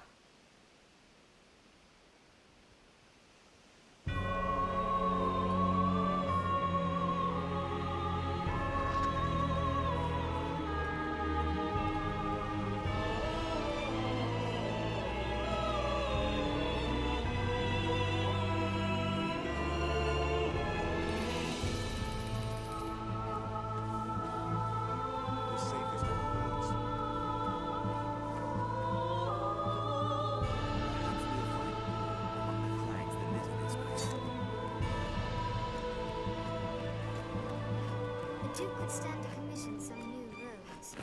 The Duke could stand to commission some new roads.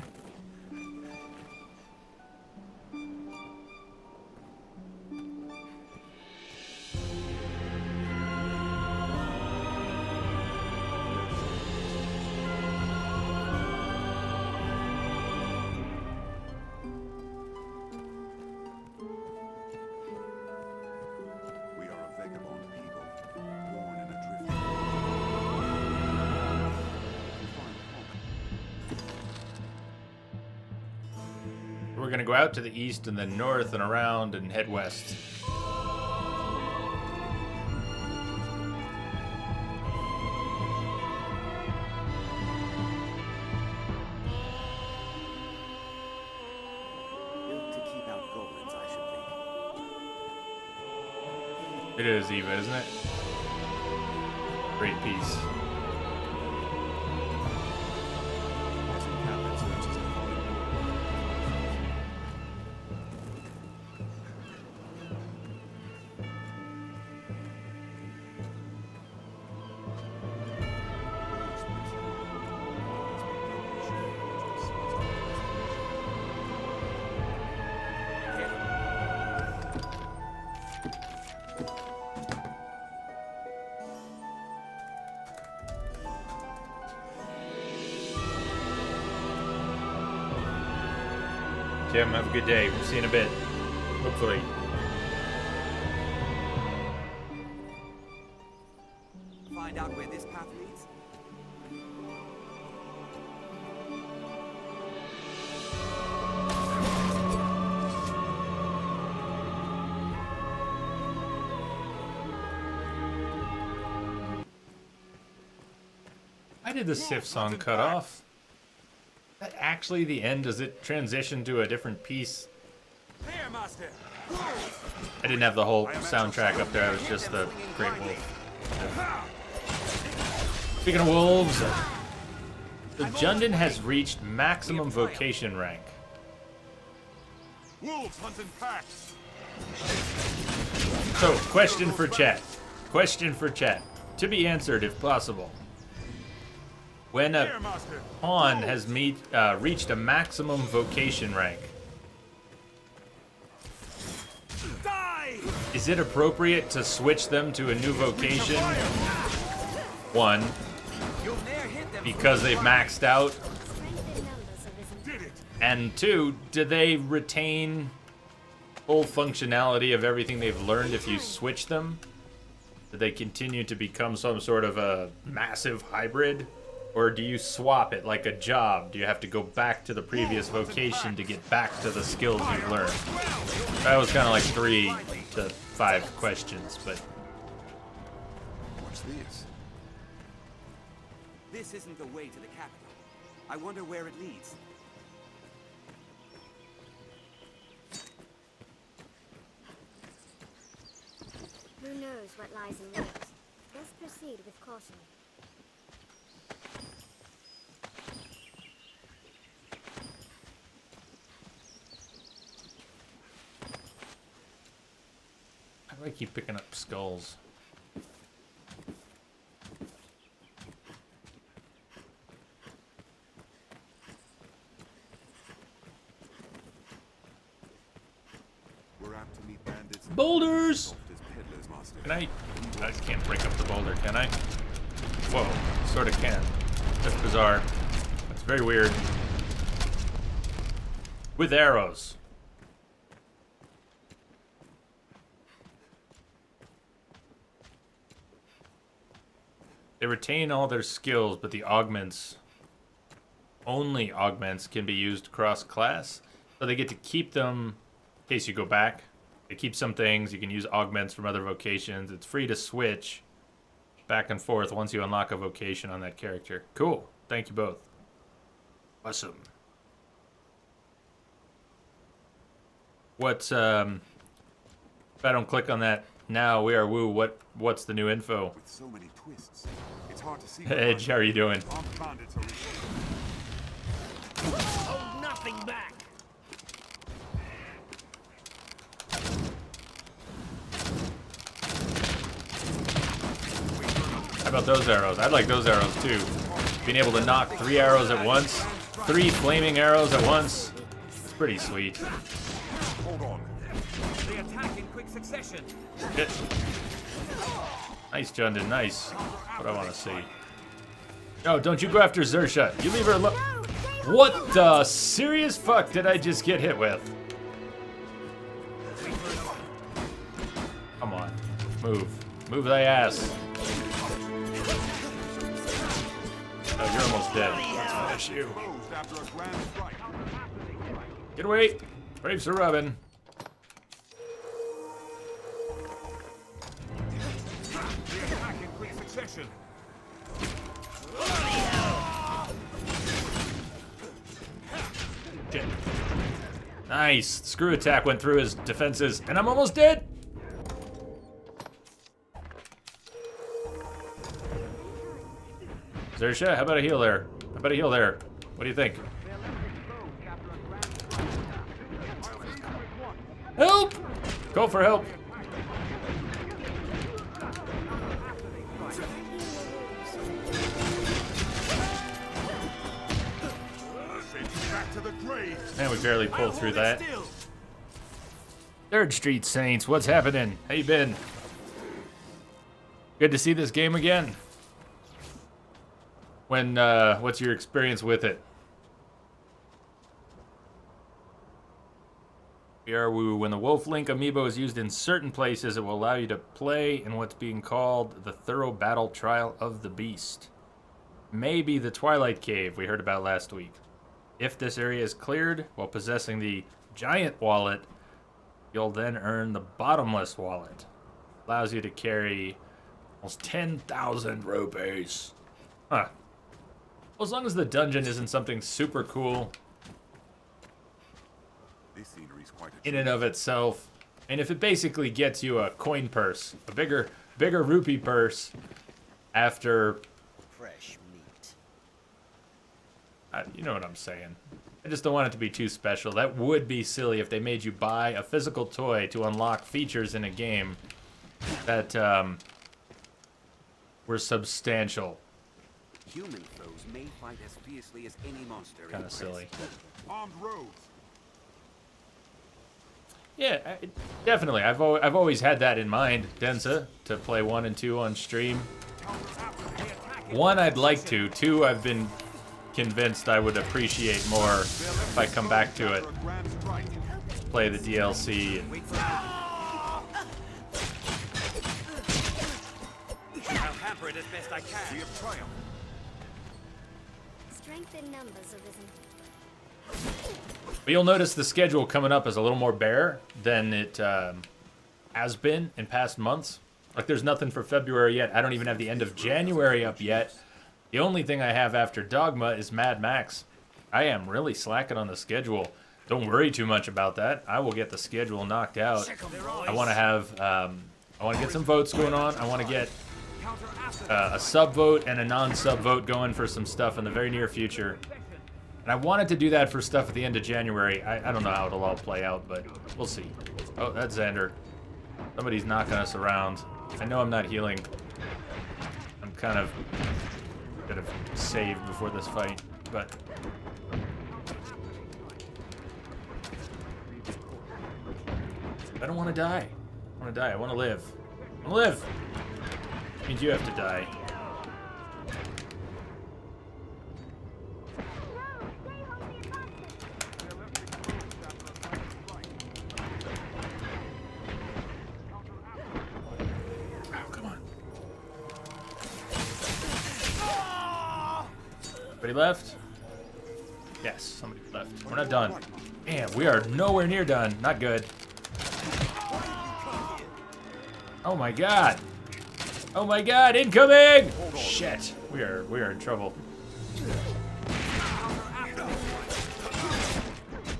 We are a vagabond people, born in a drift. We're gonna go out to the east and then north and around and head west. Built to keep out goblins, I should think. It is Eva, isn't it? Great piece. Jim, have a good day. We'll see you in a bit. Hopefully. Find out where this path leads? Why did the Sif song cut off? Is that actually the end? Does it transition to a different piece? There, Master! I didn't have the whole soundtrack up there. It was just the Great Wolf. Speaking of wolves, the Jundin has reached maximum vocation rank. Wolves hunt in packs. So, question for chat. Question for chat. To be answered if possible. When a Here, Master. pawn has reached a maximum vocation rank, Die! is it appropriate to switch them to a new vocation? One, You'll ne'er hit them. because they've maxed out. Strength in numbers arisen. Did it. And two, do they retain full functionality of everything they've learned if you switch them? Do they continue to become some sort of a massive hybrid? Or do you swap it like a job? Do you have to go back to the previous vocation to get back to the skills you've learned? That was kind of like 3 to 5 questions, but What's this? This isn't the way to the capital. I wonder where it leads. what lies in wait. Let's proceed with caution. How do I keep picking up skulls? We're apt to meet bandits. Boulders! Soft as peddlers, master. Can I can't break up the boulder, can I? Whoa, sort of can. That's bizarre. That's very weird. With arrows. They retain all their skills, but the augments, only augments, can be used cross-class. So they get to keep them in case you go back. They keep some things. You can use augments from other vocations. It's free to switch back and forth once you unlock a vocation on that character. Cool. Thank you both. Awesome. What's, if I don't click on that now, we are woo, what's the new info? With so many twists, it's hard to see. Edge, how are you doing? Armed bandits are Hold nothing back. How about those arrows? I'd like those arrows too. Being able to knock 3 arrows at once, 3 flaming arrows at once. It's pretty sweet. Hold on. They attack in quick succession. Shit. Nice, Jundin, nice. What I want to see. No, don't you go after Zersha. You leave her alone. What the serious fuck did I just get hit with? Come on. Move. Move thy ass. Oh, you're almost dead. Let's finish you. Closed after a grand strike. Get away. Brave Sir Robin. They attack in quick succession. Shit. Nice. Screw attack went through his defenses, and I'm almost dead. Zersha, how about a heal there? How about a heal there? What do you think? Help! Go for help. Back to the grave. Man, we barely pulled through that. 3rd Street Saints, what's happening? How you been? Good to see this game again. What's your experience with it? When the Wolf Link amiibo is used in certain places, it will allow you to play in what's being called the Thorough Battle Trial of the Beast. Maybe the Twilight Cave we heard about last week. If this area is cleared while possessing the Giant Wallet, you'll then earn the Bottomless Wallet. Allows you to carry almost 10,000 rupees. Huh. Well, as long as the dungeon isn't something super cool This scenery's quite a in and of itself, and if it basically gets you a coin purse, a bigger rupee purse after, Fresh meat. you know what I'm saying. I just don't want it to be too special. That would be silly if they made you buy a physical toy to unlock features in a game that were substantial. Human foes may fight as fiercely as any monster. in Kind of the silly. armed rogues. Yeah, definitely. I've always had that in mind, Densa, to play 1 and 2 on stream. 1, I'd like to. 2, I've been convinced I would appreciate more if I come back to it. After a grand strike. Play the DLC. And I'll hamper it as best I can. We have triumphed. Strength in numbers arisen. but you'll notice the schedule coming up is a little more bare than it has been in past months. Like, there's nothing for February yet. I don't even have the end of January up yet. The only thing I have after Dogma is Mad Max. I am really slacking on the schedule. Don't worry too much about that. I will get the schedule knocked out. I want to have I want to get some votes going on. I want to get a sub vote and a non-sub vote going for some stuff in the very near future. And I wanted to do that for stuff at the end of January. I don't know how it'll all play out, but we'll see. Oh, that's Xander. Somebody's knocking us around. I know I'm not healing. I'm kind of saved before this fight, but I don't want to die. I want to die. I want to live. I want to live. It means you have to die. Oh, come on. Somebody left? Yes, somebody left. We're not done. Man, we are nowhere near done. Not good. Oh my god. Oh my god, incoming! Shit. We are in trouble.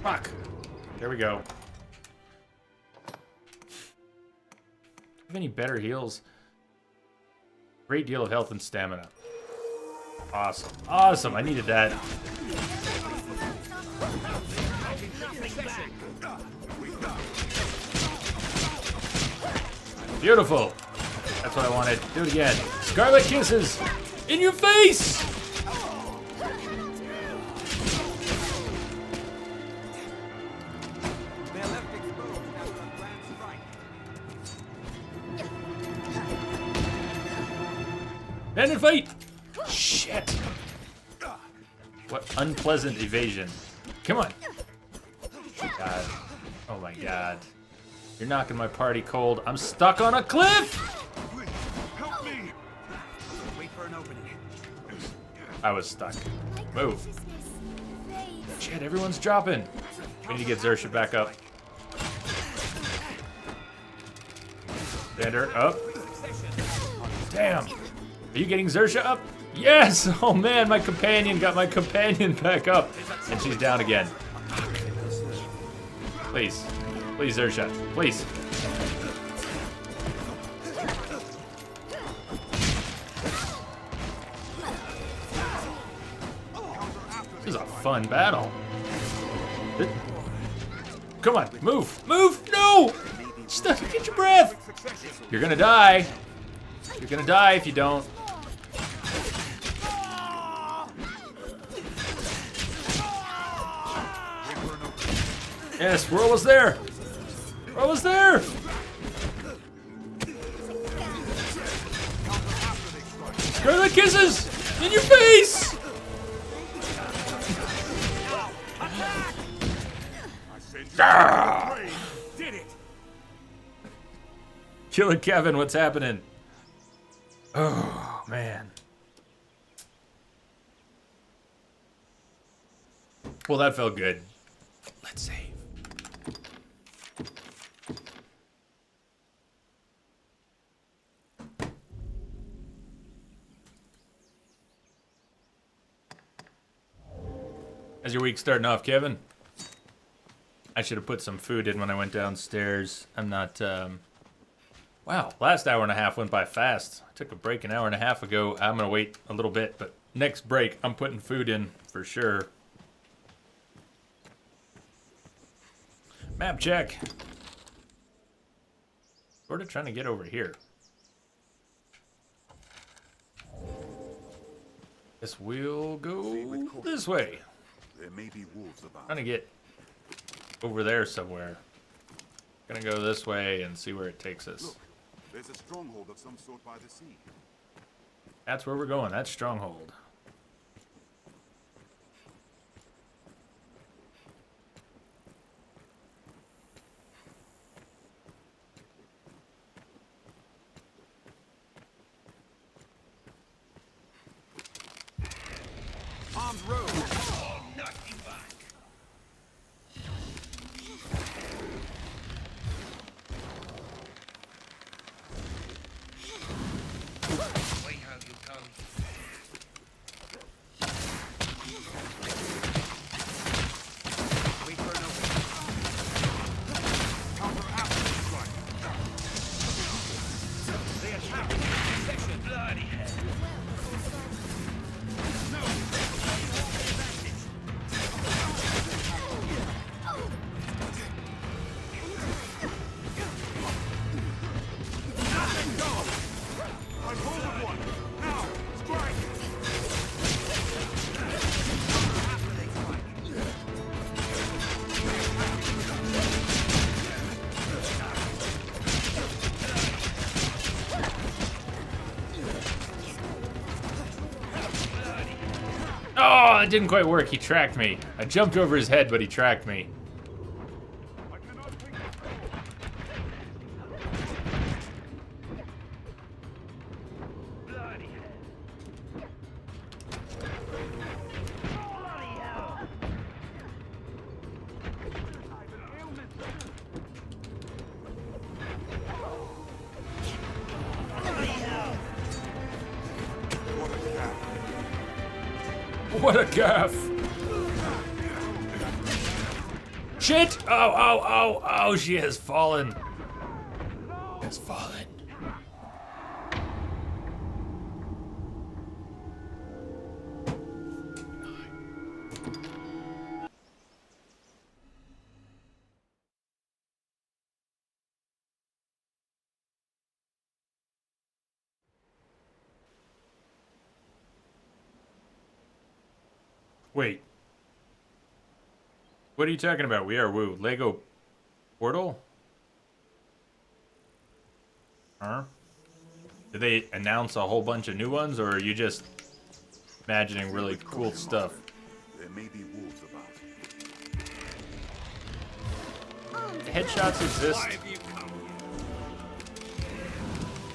Fuck. There we go. Do you have any better heals? Great deal of health and stamina. Awesome. Awesome. I needed that. Beautiful. That's what I wanted. Do it again. Scarlet kisses in your face. Stand and fight. Shit. What unpleasant evasion. Come on. God. Oh my god. You're knocking my party cold. I'm stuck on a cliff! Help me! Wait for an opening. I was stuck. Move. Shit, everyone's dropping. We need to get Xersha back up. Xander, up. Damn. Are you getting Xersha up? Yes! Oh man, my companion got my companion back up. And she's down again. Please. Please, Xersha. Please. This is a fun battle. Come on, move. Move! No! Stop, get your breath! You're gonna die. You're gonna die if you don't. Yes, we're almost there. We're almost there. Scarlet kisses in your face. Ah! Did it! Killer Kevin, what's happening? Oh, man. Well, that felt good. Let's save. How's your week starting off, Kevin? I should have put some food in when I went downstairs. I'm not, Wow, last hour and a half went by fast. I took a break an hour and a half ago. I'm gonna wait a little bit, but next break, I'm putting food in for sure. Map check. Sort of trying to get over here. Guess we'll go this way. There may be wolves about. Trying to get over there somewhere. Gonna go this way and see where it takes us. Look, there's a stronghold of some sort by the sea. That's where we're going. That's Stronghold. Arms road. Oh, it didn't quite work. He tracked me. I jumped over his head, but he tracked me. What a gaff! Shit! Oh, oh, oh, oh, she has fallen. Has fallen. Wait. What are you talking about? We are woo. Lego Portal? Huh? Did they announce a whole bunch of new ones, or are you just imagining really cool stuff? There may be wolves about. Headshots exist. Why have you come here?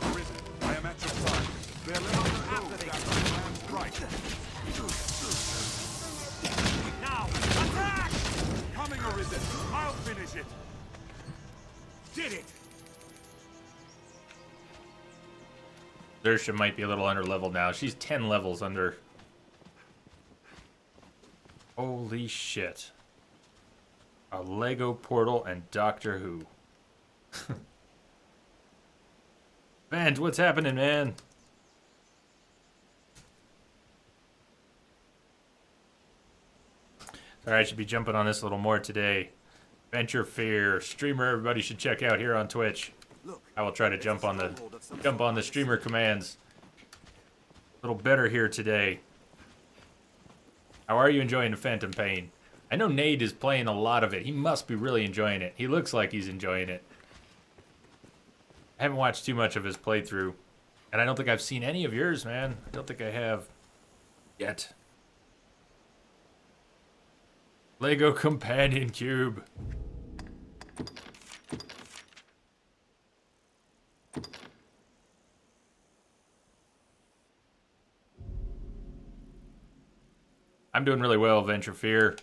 Arisen, I am at your side. They're letting us know that man's right. Now, attack! Coming, Arisen. I'll finish it. Did it! Zersha might be a little under leveled now. She's 10 levels under. Holy shit. A Lego Portal and Doctor Who. Man, what's happening, man? Sorry, I should be jumping on this a little more today. Venture Fear, streamer everybody should check out here on Twitch. Look, I will try to jump on the streamer commands. A little better here today. How are you enjoying the Phantom Pain? I know Nate is playing a lot of it. He must be really enjoying it. He looks like he's enjoying it. I haven't watched too much of his playthrough. And I don't think I've seen any of yours, man. I don't think I have yet. Lego Companion Cube. I'm doing really well, Venture Fear.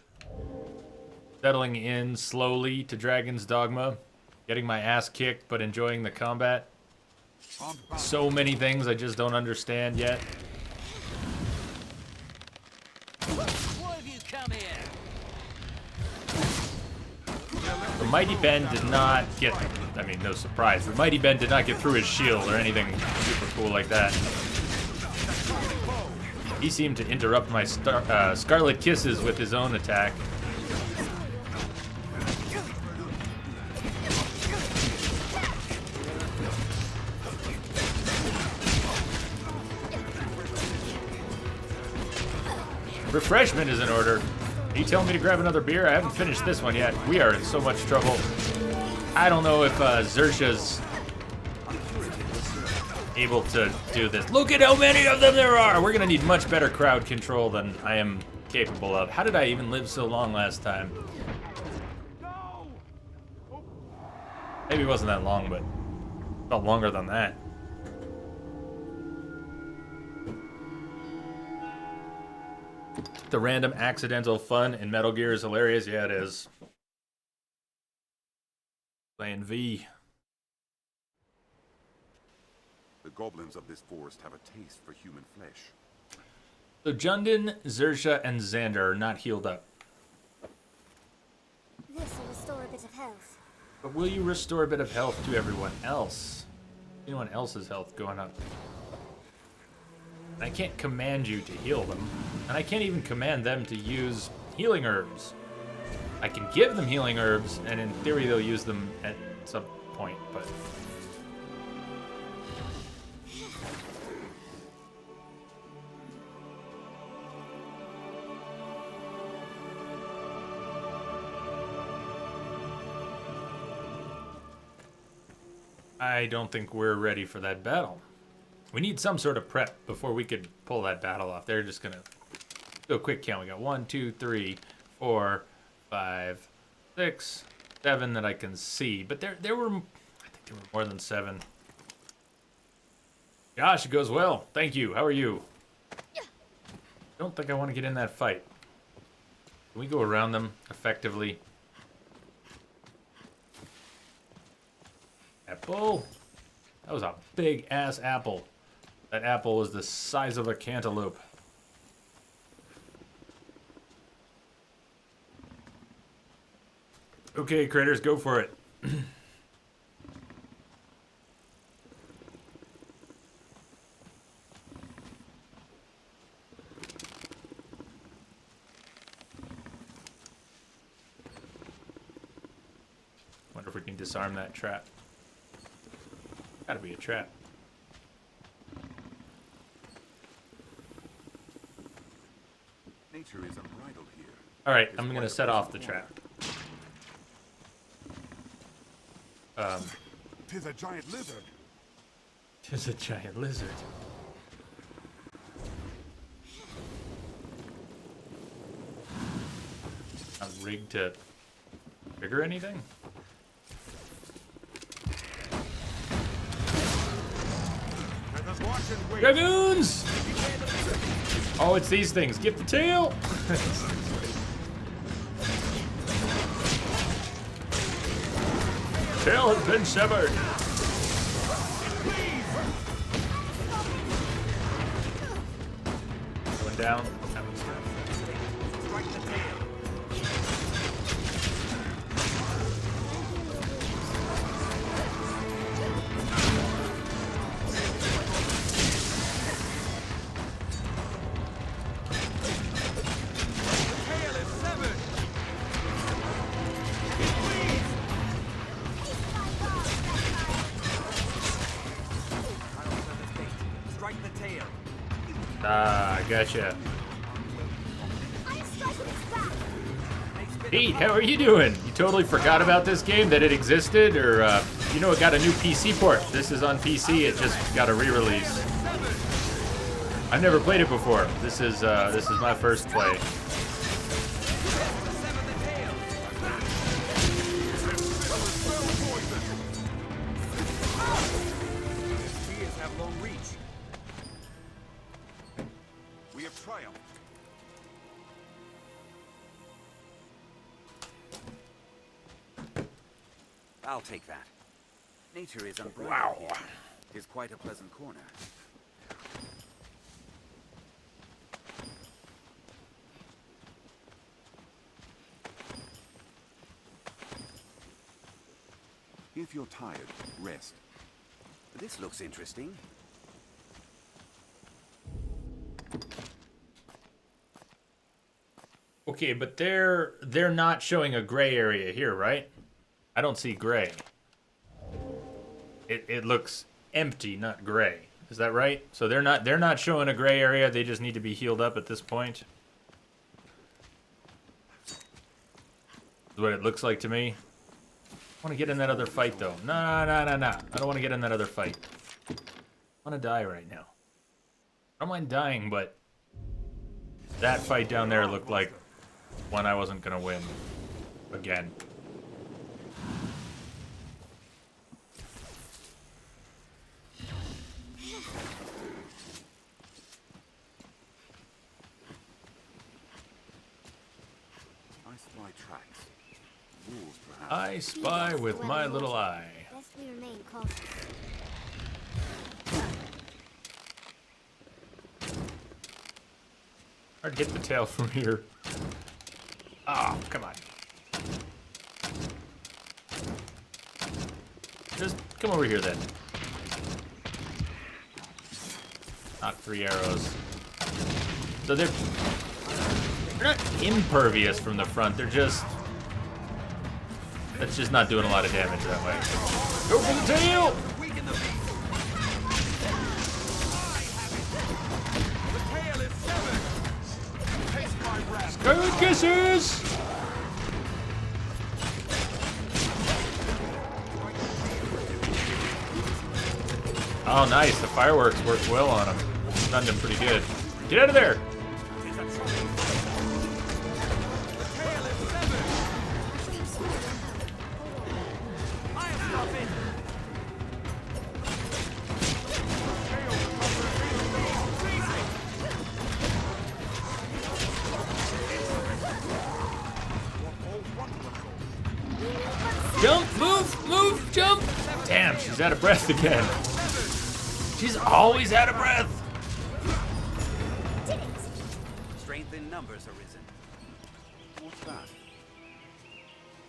Settling in slowly to Dragon's Dogma. Getting my ass kicked, but enjoying the combat. So many things I just don't understand yet. Why have you come here? The Mighty Ben did not get, I mean, no surprise. The Mighty Ben did not get through his shield or anything super cool like that. He seemed to interrupt my Scarlet Kisses with his own attack. Refreshment is in order. Are you telling me to grab another beer? I haven't finished this one yet. We are in so much trouble. I don't know if Zersha's able to do this. Look at how many of them there are! We're gonna need much better crowd control than I am capable of. How did I even live so long last time? Maybe it wasn't that long, but felt longer than that. The random accidental fun in Metal Gear is hilarious. Yeah, it is. Playing V. The goblins of this forest have a taste for human flesh. So Jundin, Zersha, and Xander are not healed up. This will restore a bit of health. But will you restore a bit of health to everyone else? Anyone else's health going up? And I can't command you to heal them. And I can't even command them to use healing herbs. I can give them healing herbs, and in theory they'll use them at some point, but... I don't think we're ready for that battle. We need some sort of prep before we could pull that battle off. They're just gonna do a quick count. We got 1, 2, 3, 4, 5, 6, 7 that I can see. But there were, I think there were more than 7. Gosh, it goes well. Thank you. How are you? Don't think I want to get in that fight. Can we go around them effectively? Apple. That was a big ass apple. That apple was the size of a cantaloupe. Okay, critters, go for it. Wonder if we can disarm that trap. Gotta be a trap. Nature is unbridled here. Alright, I'm gonna set off the trap. Tis a giant lizard. Tis a giant lizard. Not rigged to trigger anything? Let us watch and wait. Dragoons! Oh, it's these things. Get the tail! Tail has been severed. Going down. Strike the tail. Tail is severed. Strike the tail. Ah, gotcha. I'm striking its back. Pete, how are you doing? You totally forgot about this game, that it existed? Or, you know, it got a new PC port. This is on PC, it just got a re-release. I've never played it before. This is my first play. Sever the tail. Spears have long reach. We have triumphed. I'll take that. Nature is unbridled. Wow. Here. It is quite a pleasant corner. If you're tired, rest. This looks interesting. Okay, but they're not showing a gray area here, right? I don't see gray. It looks empty, not gray. Is that right? So they're not showing a gray area. They just need to be healed up at this point. Is what it looks like to me. I want to get in that other fight though. No. I don't want to get in that other fight. I want to die right now. I don't mind dying, but that fight down there looked like one I wasn't gonna win again. I spy tracks. Wolves, perhaps. I spy with my little eye. Best we remain cautious. Hard to hit the tail from here. Oh, come on. Just come over here then. Knock 3 arrows. So they're not impervious from the front, they're just... That's just not doing a lot of damage that way. Go for the tail! Weaken the beast. The tail is severed. Taste my wrath. Scarlet kisses! Oh, nice. The fireworks worked well on him. Stunned him pretty good. Get out of there! Tis a trouble. Jump, move, jump. Damn, she's out of breath again. She's always out of breath. Strength in numbers arisen. What's that?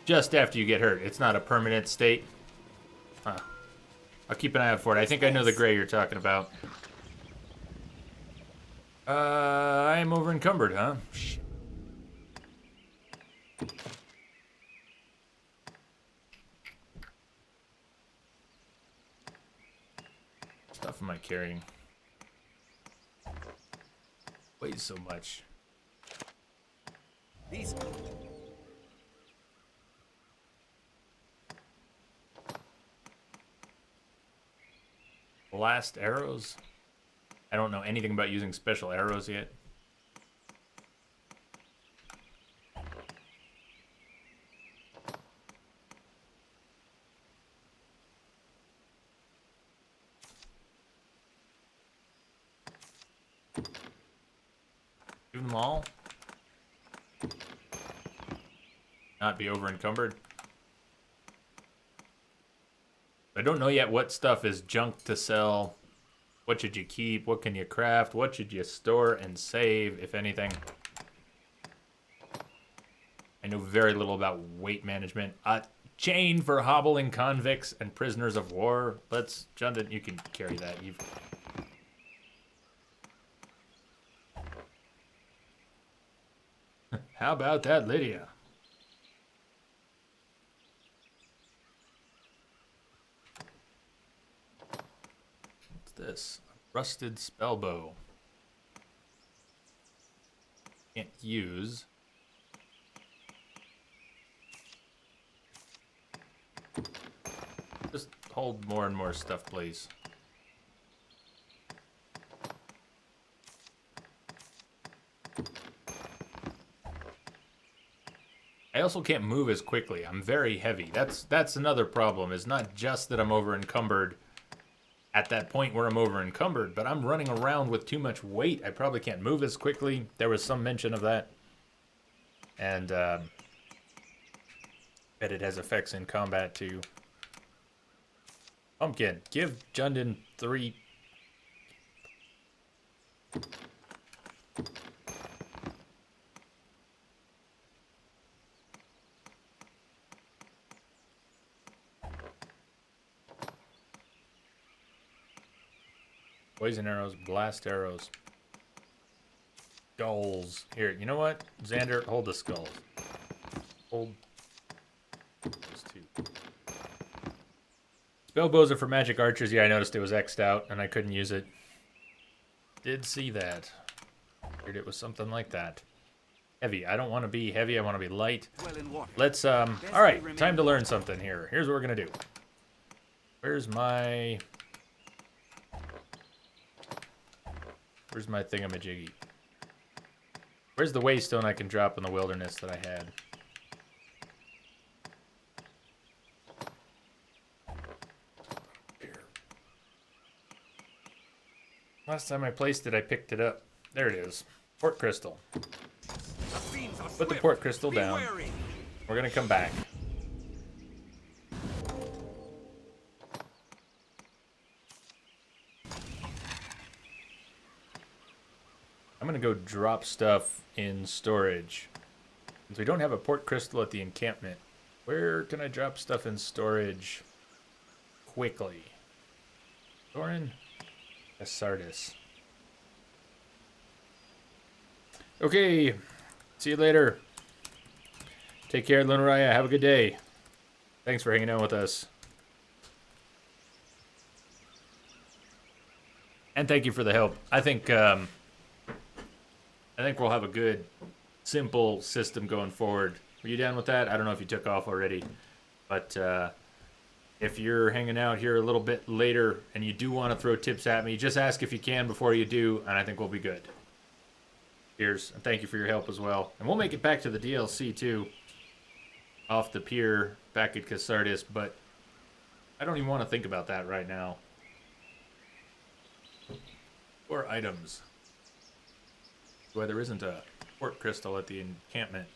Just after you get hurt. It's not a permanent state. Huh. I'll keep an eye out for it. I think I know the gray you're talking about. I am over encumbered, huh? Shit. Stuff am I carrying? Weighs so much. These Blast arrows? I don't know anything about using special arrows yet. Do them all? Not be over encumbered? I don't know yet what stuff is junk to sell. What should you keep? What can you craft? What should you store and save, if anything? I know very little about weight management. Chain for hobbling convicts and prisoners of war. Let's, Jundin, you can carry that. How about that, Lydia? What's this? A rusted spell bow. Can't use. Just hold more and more stuff, please. I also can't move as quickly. I'm very heavy. That's another problem. It's not just that I'm over encumbered at that point where I'm over encumbered, but I'm running around with too much weight. I probably can't move as quickly. There was some mention of that. And bet it has effects in combat too. Pumpkin, give Jundin 3. Poison arrows, blast arrows. Skulls. Here, you know what? Xander, hold the skulls. Hold those two. Spell bows are for magic archers. Yeah, I noticed it was X'd out and I couldn't use it. Did see that. Figured it was something like that. Heavy. I don't want to be heavy. I want to be light. Let's, alright. Time to learn something here. Here's what we're going to do. Where's my thingamajiggy? Where's the waystone I can drop in the wilderness that I had? Here. Last time I placed it, I picked it up. There it is. Port crystal. Put the port crystal down. We're gonna come back. I'm gonna go drop stuff in storage. Since we don't have a port crystal at the encampment, where can I drop stuff in storage quickly? Thorin? Asardis. Okay. See you later. Take care, Lunaraya. Have a good day. Thanks for hanging out with us. And thank you for the help. I think we'll have a good, simple system going forward. Were you down with that? I don't know if you took off already. But if you're hanging out here a little bit later and you do want to throw tips at me, just ask if you can before you do, and I think we'll be good. Cheers, and thank you for your help as well. And we'll make it back to the DLC, too. Off the pier, back at Casardis, but I don't even want to think about that right now. Or items. Why there isn't a port crystal at the encampment.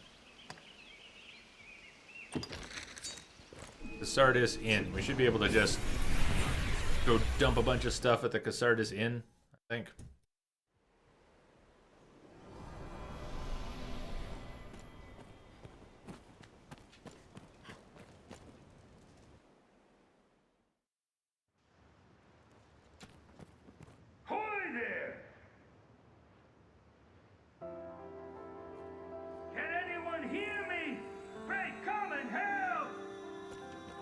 Casardis Inn. We should be able to just go dump a bunch of stuff at the Casardis Inn, I think. Hoy there! Can anyone hear me? Pray come and help!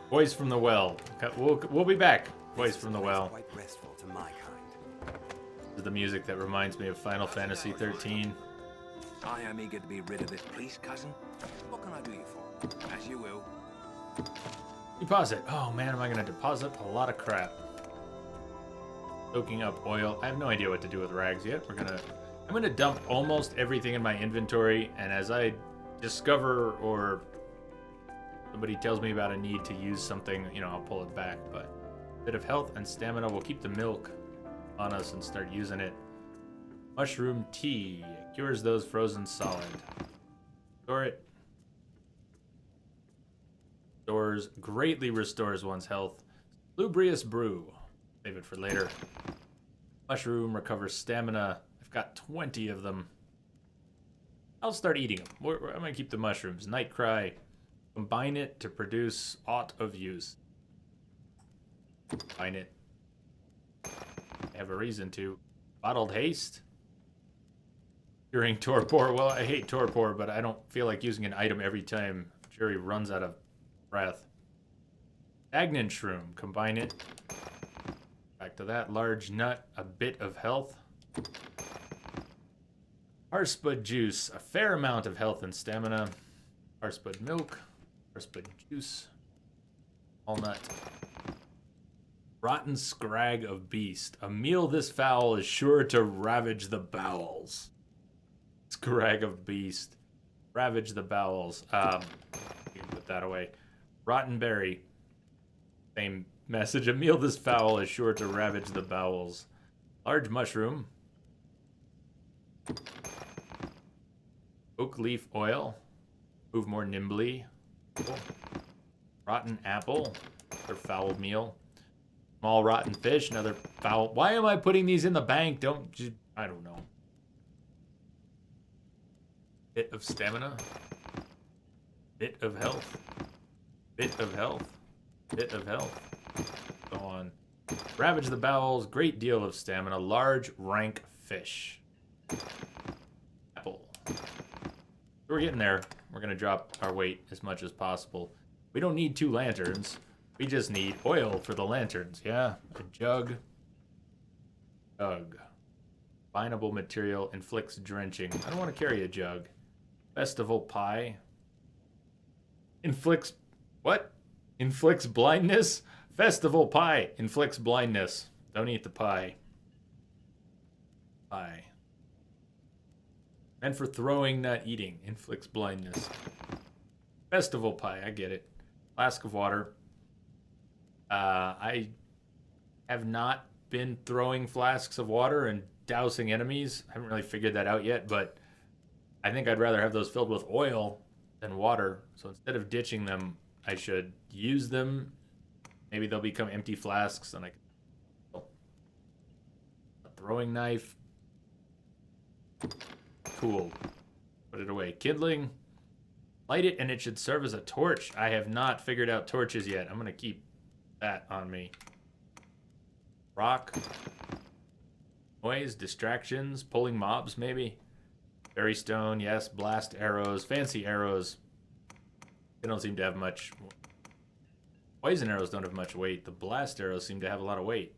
Voice from the well. Okay, we'll be back. Voice from the well. Quite restful to my kind. This is the music that reminds me of Final Fantasy 13. I am eager to be rid of this place, cousin. What can I do you for? As you will. Deposit. Oh man, am I gonna deposit a lot of crap. Soaking up oil. I have no idea what to do with rags yet. I'm gonna dump almost everything in my inventory, and as I discover or somebody tells me about a need to use something, you know, I'll pull it back. But a bit of health and stamina. We'll keep the milk on us and start using it. Mushroom tea. Cures those frozen solid. Store it. Greatly restores one's health. Lubrious brew. Save it for later. Mushroom recovers stamina. I've got 20 of them. I'll start eating them. I'm gonna keep the mushrooms. Night Cry. Combine it to produce aught of use. Combine it. I have a reason to. Bottled haste. Curing torpor. Well, I hate torpor, but I don't feel like using an item every time Jerry runs out of breath. Stagnant shroom. Combine it. Back to that. Large nut. A bit of health. Harspud juice. A fair amount of health and stamina. Harspud milk. Harspud juice. Walnut. Rotten scrag of beast. A meal this foul is sure to ravage the bowels. Scrag of beast. Ravage the bowels. You can put that away. Rotten berry. Same message. A meal this foul is sure to ravage the bowels. Large mushroom. Oak leaf oil. Move more nimbly. Cool. Rotten apple. Another foul meal. Small rotten fish. Another foul. Why am I putting these in the bank? I don't know. Bit of stamina. Bit of health. Bit of health. Bit of health. Go on. Ravage the bowels. Great deal of stamina. Large rank fish. Apple. We're getting there. We're going to drop our weight as much as possible. We don't need 2 lanterns. We just need oil for the lanterns. Yeah. A jug. Jug. Bindable material. Inflicts drenching. I don't want to carry a jug. Festival pie. Inflicts... What? Inflicts blindness? Festival pie. Inflicts blindness. Don't eat the pie. Pie. And for throwing, not eating. Inflicts blindness. Festival pie. I get it. Flask of water. I have not been throwing flasks of water and dousing enemies. I haven't really figured that out yet, but I think I'd rather have those filled with oil than water. So instead of ditching them, I should use them. Maybe they'll become empty flasks and I can... A throwing knife. Cool. Put it away. Kindling. Light it and it should serve as a torch. I have not figured out torches yet. I'm going to keep that on me. Rock. Noise. Distractions. Pulling mobs, maybe. Fairy stone. Yes. Blast arrows. Fancy arrows. They don't seem to have much... Poison arrows don't have much weight. The blast arrows seem to have a lot of weight.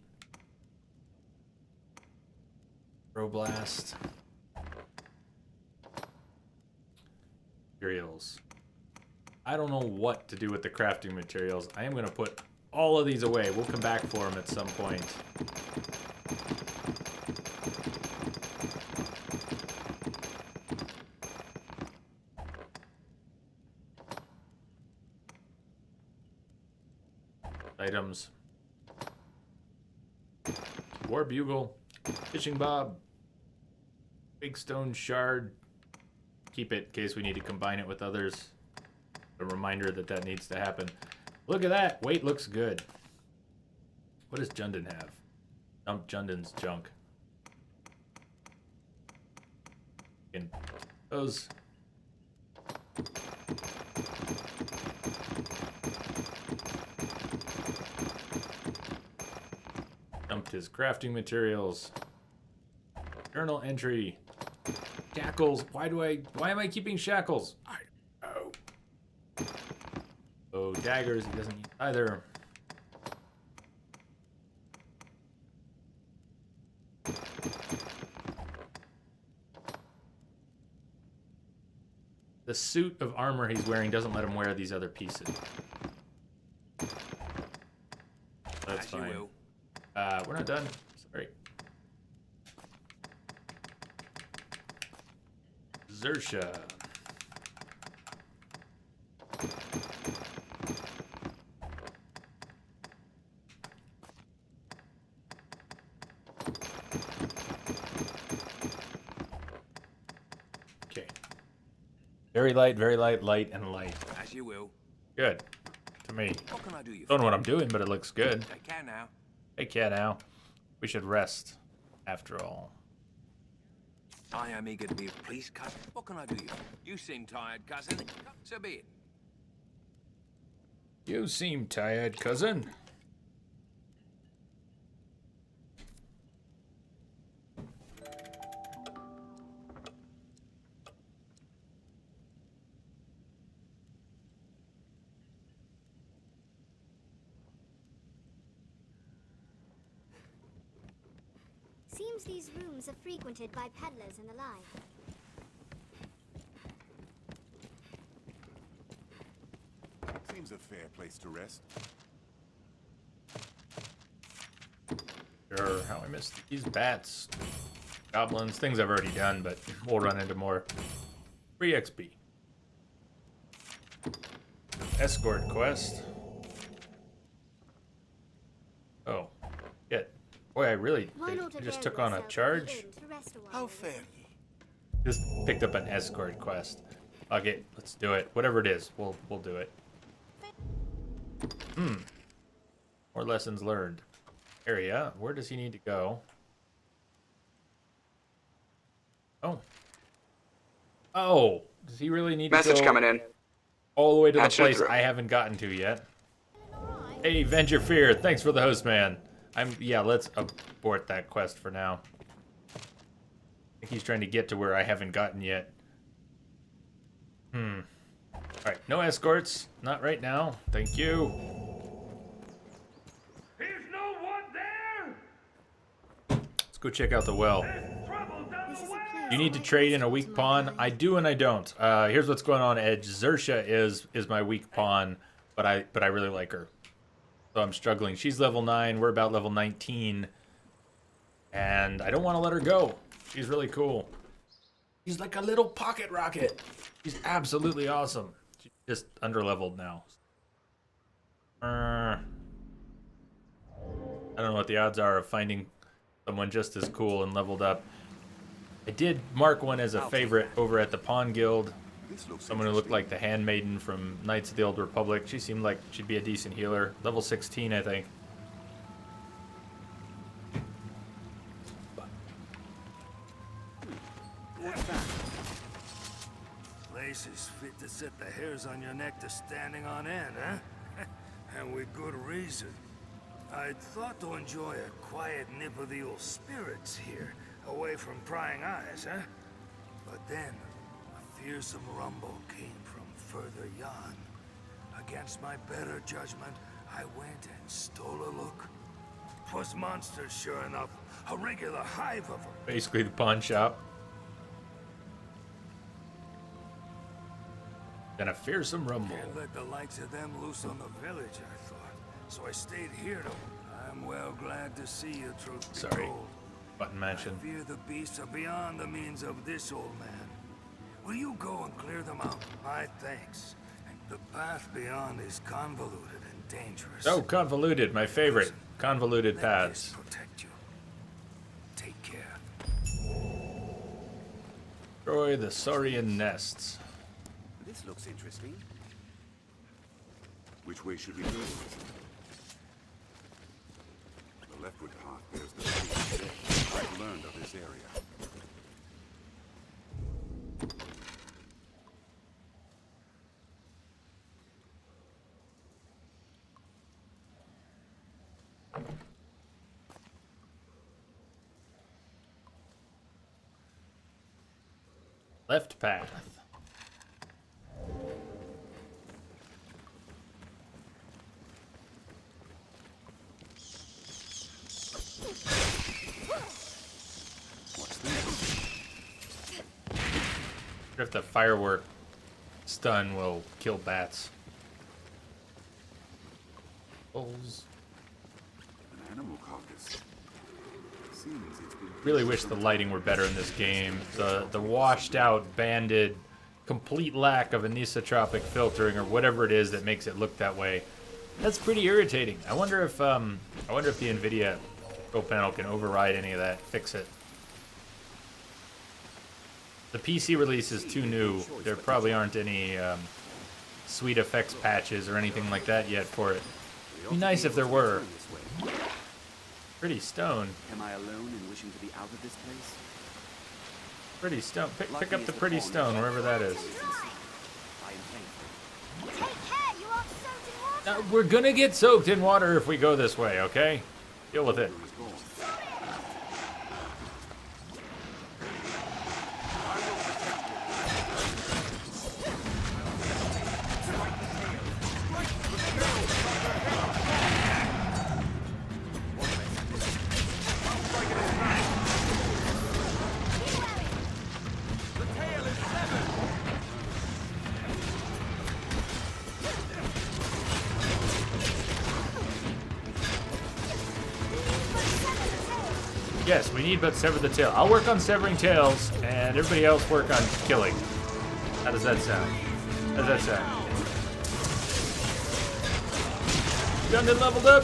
Throw blast. Materials. I don't know what to do with the crafting materials. I am going to put all of these away. We'll come back for them at some point. Items. War bugle. Fishing bob. Big stone shard. Keep it in case we need to combine it with others. A reminder that that needs to happen. Look at that. Weight looks good. What does Jundin have? Dump Jundin's junk. In those. Dumped his crafting materials. Journal entry. Shackles. Why am I keeping shackles? Oh, daggers. He doesn't need either. The suit of armor he's wearing doesn't let him wear these other pieces. That's fine. We're not done. Sorry. Xersha. Okay. Very light, light, and light. As you will. Good. To me. What can I do you Don't know for? what I'm doing, but it looks good. Take care now. Take care now. We should rest, after all. I am eager to be pleased, cousin. What can I do you for? You seem tired, cousin. So be it. You seem tired, cousin. Seems these rooms are frequented by peddlers and the like. Seems a fair place to rest. Sure, how I missed these bats. Goblins, things I've already done, but we'll run into more. Free XP. Escort quest. Oh, shit. Boy, I just took on a charge. How fare ye? Just picked up an escort quest. Okay, let's do it. Whatever it is, we'll do it. More lessons learned. Area. Where does he need to go? Oh. Oh. Does he really need Message to go coming in. all the way to the Patched it place through. I haven't gotten to yet? Hey, Venture Fear. Thanks for the host, man. Yeah, let's abort that quest for now. I think he's trying to get to where I haven't gotten yet. Alright, no escorts. Not right now. Thank you. Here's no one there! Let's go check out the well. There's trouble down This the is a way! place You need to where trade in a I weak my pawn. kind. I do and I don't. Here's what's going on, Edge. Xersha is my weak pawn, but I really like her. So I'm struggling. She's level 9. We're about level 19. And I don't want to let her go. She's really cool. She's like a little pocket rocket. She's absolutely awesome. She's just underleveled now. I don't know what the odds are of finding someone just as cool and leveled up. I did mark one as a favorite over at the Pawn Guild. This looks Someone who looked like the Handmaiden from Knights of the Old Republic. She seemed like she'd be a decent healer. Level 16, I think. What's that? Place is fit to set the hairs on your neck to standing on end, huh? And with good reason. I'd thought to enjoy a quiet nip of the old spirits here, away from prying eyes, huh? But then, a fearsome rumble came from further yon. Against my better judgment, I went and stole a look. 'Twas monsters, sure enough. A regular hive of them. Basically the pawn shop. Then a fearsome rumble. Can't let the likes of them loose on the village, I thought. So I stayed here to... I'm well glad to see you, truth be Sorry. told. Button I mention. fear the beasts are beyond the means of this old man. Will you go and clear them out? My thanks. The path beyond is convoluted and dangerous. Oh, convoluted, my favorite. Convoluted Let paths. this protect you. Take care. Destroy the Saurian nests. This looks interesting. Which way should we go? The leftward path bears the street. I've learned of this area. Left path. What's this? If the firework stun will kill bats. Bulls. An animal carcass. Seems it's been Really wish the lighting were better in this game. The washed out, banded, complete lack of anisotropic filtering or whatever it is that makes it look that way. That's pretty irritating. I wonder if the NVIDIA Pro panel can override any of that, fix it. The PC release is too new. There probably aren't any sweet effects patches or anything like that yet for it. It'd be nice if there were. Pretty stone. Am I alone in wishing to be out of this place? Pretty stone. Pick up the pretty stone, wherever that is. I am thankful. Take care, you aren't soaked in water. We're gonna get soaked in water if we go this way, okay? Deal with it. Yes, we need but sever the tail. I'll work on severing tails, and everybody else work on killing. How does that sound? How does that sound? Gundam leveled up!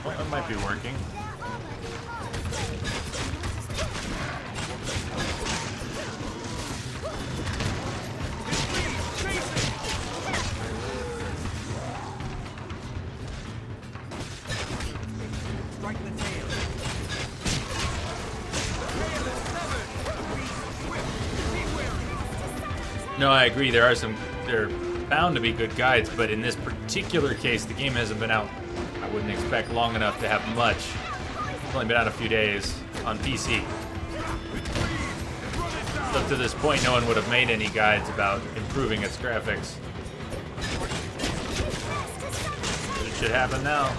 Well, that might be working. No, I agree. There are bound to be good guides, but in this particular case, the game hasn't been out. I wouldn't expect long enough to have much. It's only been out a few days on PC. So up to this point, no one would have made any guides about improving its graphics. It should happen now.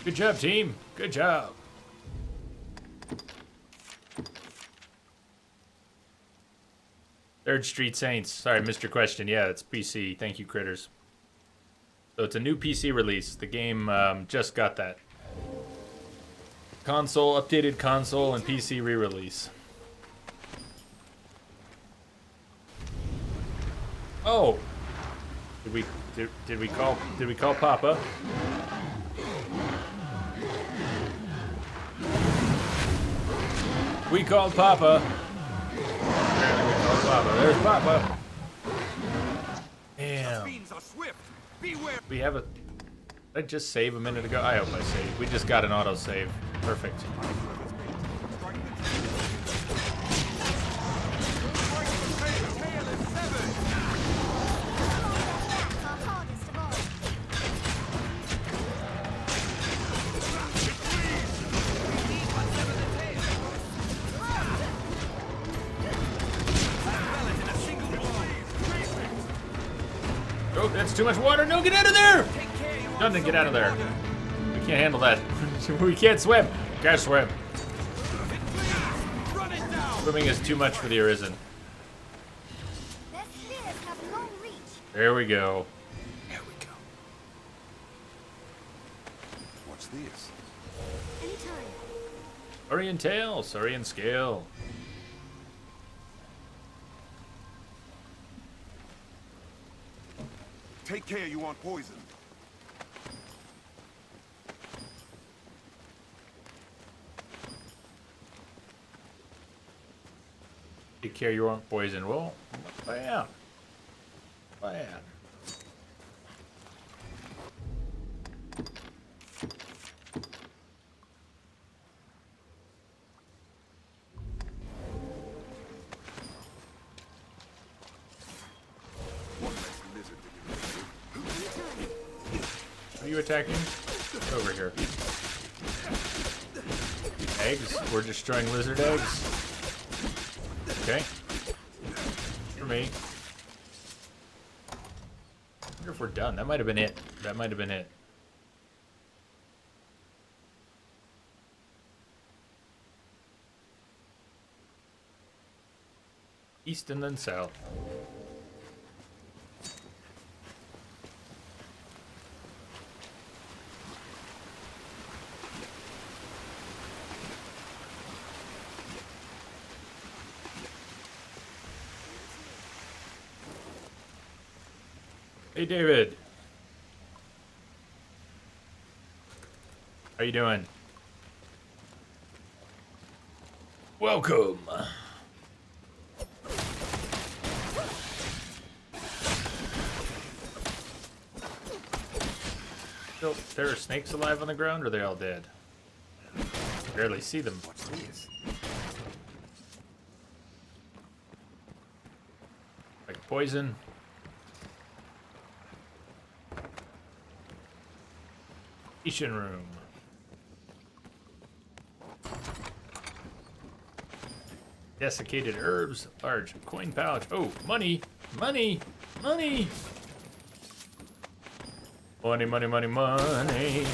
Good job, team. Good job. Third Street Saints. Sorry, Mr. Question. Yeah, it's PC. Thank you, critters. So it's a new PC release. The game just got that. Console, updated console, and PC re-release. Oh, did we call Papa? We called Papa. Apparently we called Papa. There's Papa. Damn. We have a... Did I just save a minute ago? I hope I saved. We just got an autosave. Perfect. Oh, that's too much water. No, get out of there! Nothing, get out of there. We can't handle that. We can't swim. Can't swim. Swimming is too much for the Arisen. There we go. There we go. What's this? Saurian tail, Saurian scale. Take care, you aren't poisoned. Take care you aren't poisoned. Well, I am. I am. Are you attacking? Over here. Eggs? We're destroying lizard eggs. Okay. For me. I wonder if we're done. That might have been it. That might have been it. East and then south. Hey, David. How you doing? Welcome. So, there are snakes alive on the ground, or are they all dead? Barely see them. What's this? Like poison. Eating room. Desiccated herbs, large coin pouch. Oh, money, money, money. Money, money, money, money.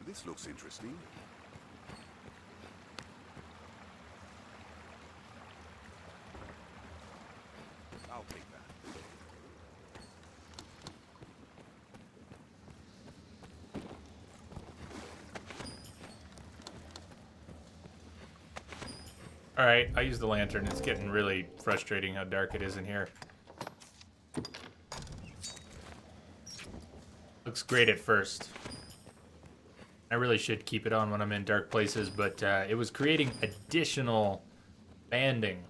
This looks interesting. I'll take that. Alright, I use the lantern. It's getting really frustrating how dark it is in here. Looks great at first. I really should keep it on when I'm in dark places, but it was creating additional banding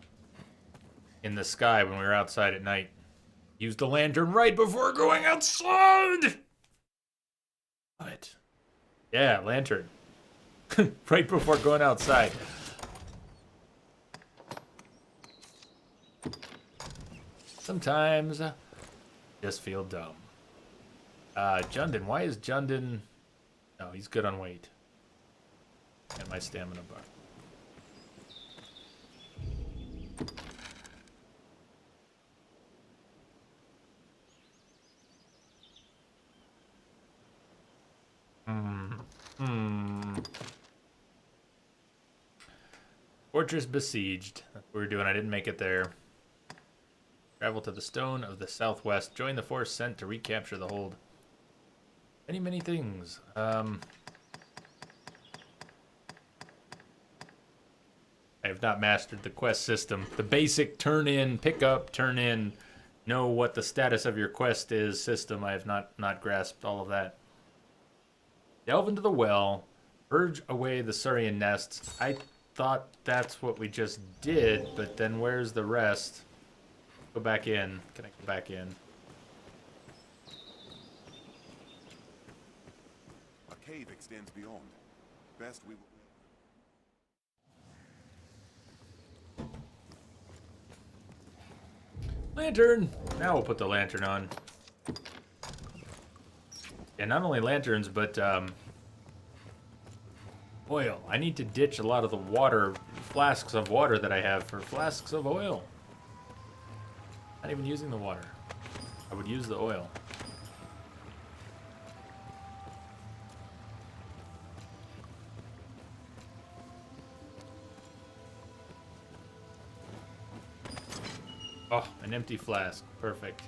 in the sky when we were outside at night. Use the lantern right before going outside! What? Yeah, lantern. Right before going outside. Sometimes just feel dumb. Jundin, why is Jundin... No, he's good on weight. And my stamina bar. Fortress besieged. That's what we're doing. I didn't make it there. Travel to the Stone of the Southwest. Join the force sent to recapture the hold. Many, many things. I have not mastered the quest system. The basic turn in, pick up, turn in, know what the status of your quest is system. I have not grasped all of that. Delve into the well. Purge away the Surian nests. I thought that's what we just did, but then where's the rest? Go back in. Can I go back in? A cave extends beyond. Best we... Lantern! Now we'll put the lantern on. And not only lanterns, but oil. I need to ditch a lot of the water, flasks of water that I have for flasks of oil. Not even using the water. I would use the oil. Oh, an empty flask. Perfect.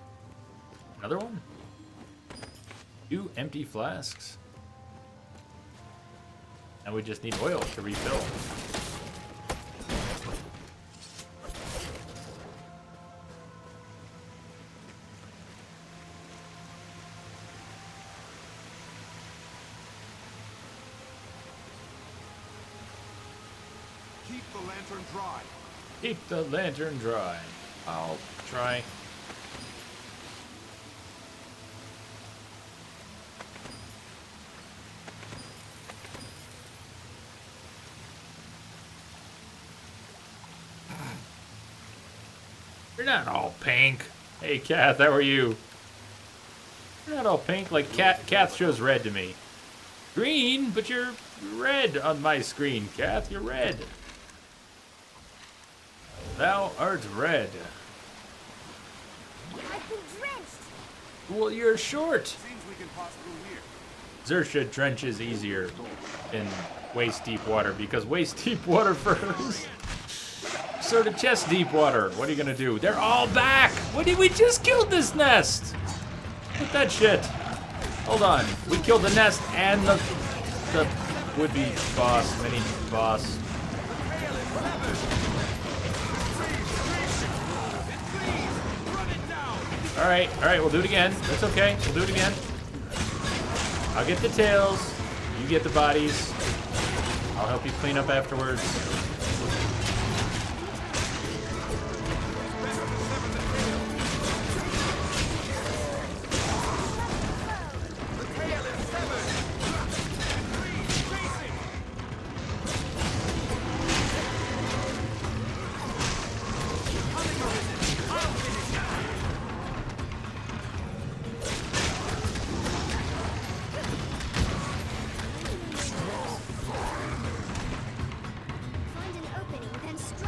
Another one? 2 empty flasks. Now we just need oil to refill. Keep the lantern dry. Keep the lantern dry. I'll try. You're not all pink. Hey, Kath, how are you? You're not all pink. Like, Kath shows red to me. Green, but you're red on my screen. Kath, you're red. Thou art red. I've been drenched. Well, you're short. Seems we can pass through here. Xersha Trench is easier in waist-deep water because waist-deep water furs sort of chest-deep water. What are you gonna do? They're all back. What did we just killed this nest? Look at that shit. Hold on. We killed the nest and the would-be boss, mini boss. All right, we'll do it again. That's okay. We'll do it again. I'll get the tails. You get the bodies. I'll help you clean up afterwards.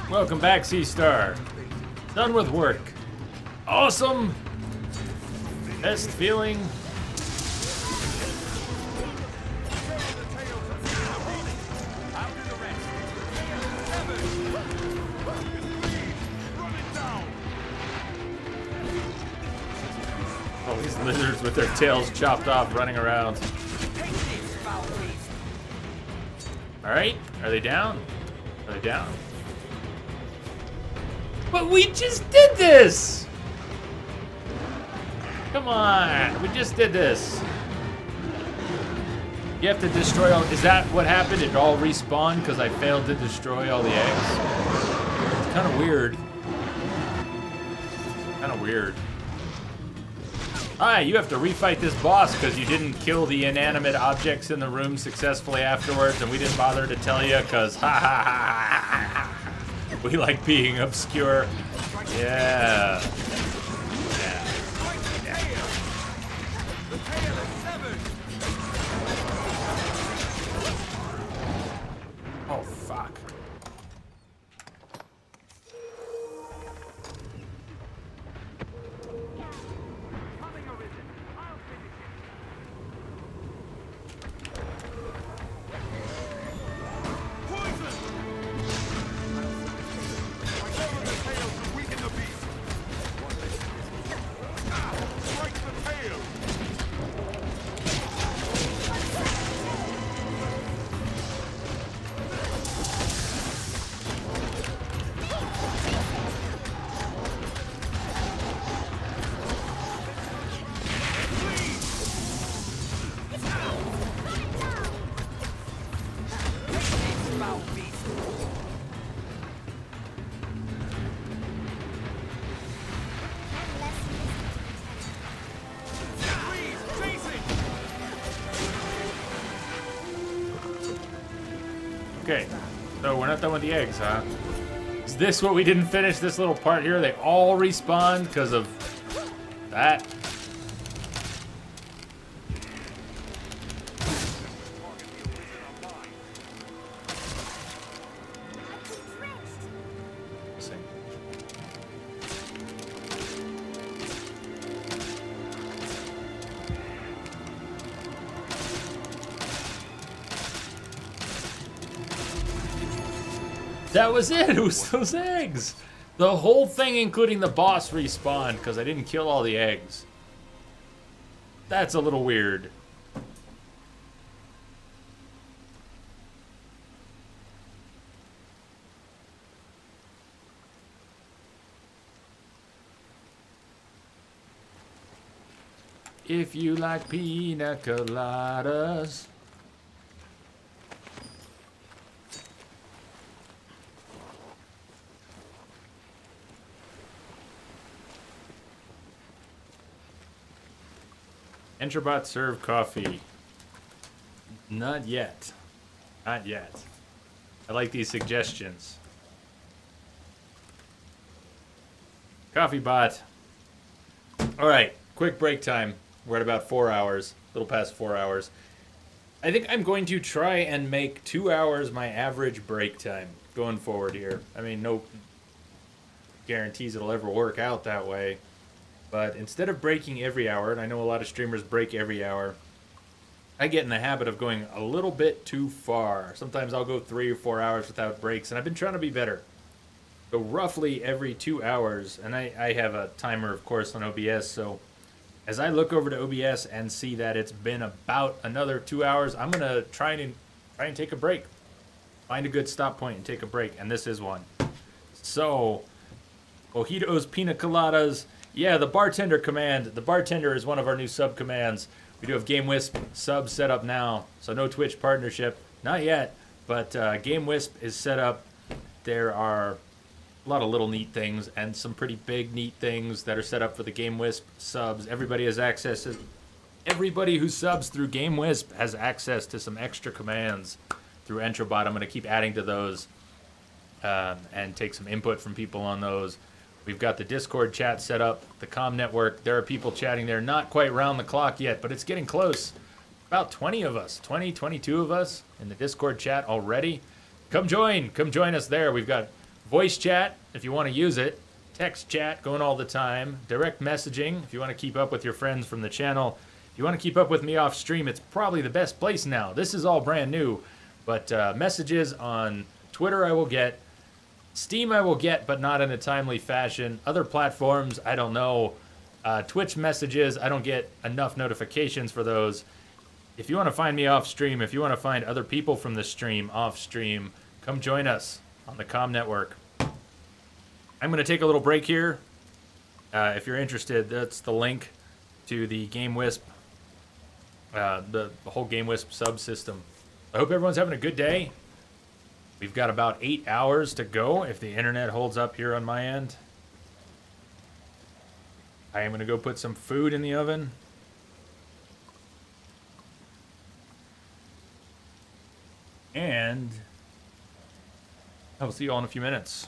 Welcome back, Sea Star. Done with work. Awesome. Best feeling. All these lizards with their tails chopped off running around. Alright, are they down? Are they down? But we just did this! Come on, we just did this. You have to destroy all, is that what happened? It all respawned because I failed to destroy all the eggs? It's kind of weird. Kind of weird. Alright, you have to refight this boss because you didn't kill the inanimate objects in the room successfully afterwards, and we didn't bother to tell you because ha ha ha ha ha. We like being obscure. Yeah. Yeah. Yeah. Oh, fuck. Okay, so we're not done with the eggs, huh? Is this what we didn't finish, this little part here? They all respawned because of that? That was it. It was those eggs. The whole thing, including the boss, respawned because I didn't kill all the eggs. That's a little weird. If you like pina coladas. Enterbot serve coffee. Not yet. Not yet. I like these suggestions. Coffee bot. All right, quick break time. We're at about 4 hours, a little past 4 hours. I think I'm going to try and make 2 hours my average break time going forward here. I mean, no guarantees it'll ever work out that way. But instead of breaking every hour, and I know a lot of streamers break every hour, I get in the habit of going a little bit too far. Sometimes I'll go 3 or 4 hours without breaks, and I've been trying to be better. So roughly every 2 hours, and I have a timer, of course, on OBS, so as I look over to OBS and see that it's been about another 2 hours, I'm going to try and take a break. Find a good stop point and take a break, and this is one. So, mojitos, pina coladas. Yeah, the bartender command. The bartender is one of our new sub commands. We do have Game Wisp sub set up now, so no Twitch partnership. Not yet, but Game Wisp is set up. There are a lot of little neat things and some pretty big neat things that are set up for the Game Wisp subs. Everybody has access. Everybody who subs through Game Wisp has access to some extra commands through Entrobot. I'm going to keep adding to those and take some input from people on those. We've got the Discord chat set up, the comm network. There are people chatting there, not quite round the clock yet, but it's getting close. About 20 of us, 20, 22 of us in the Discord chat already. Come join us there. We've got voice chat if you want to use it, text chat going all the time, direct messaging if you want to keep up with your friends from the channel. If you want to keep up with me off stream, it's probably the best place now. This is all brand new, but messages on Twitter I will get. Steam I will get, but not in a timely fashion. Other platforms, I don't know. Twitch messages, I don't get enough notifications for those. If you want to find me off stream, if you want to find other people from the stream off stream, come join us on the comm network. I'm going to take a little break here. If you're interested, that's the link to the Game Wisp, the whole Game Wisp subsystem. I hope everyone's having a good day. We've got about 8 hours to go if the internet holds up here on my end. I am going to go put some food in the oven. And I will see you all in a few minutes.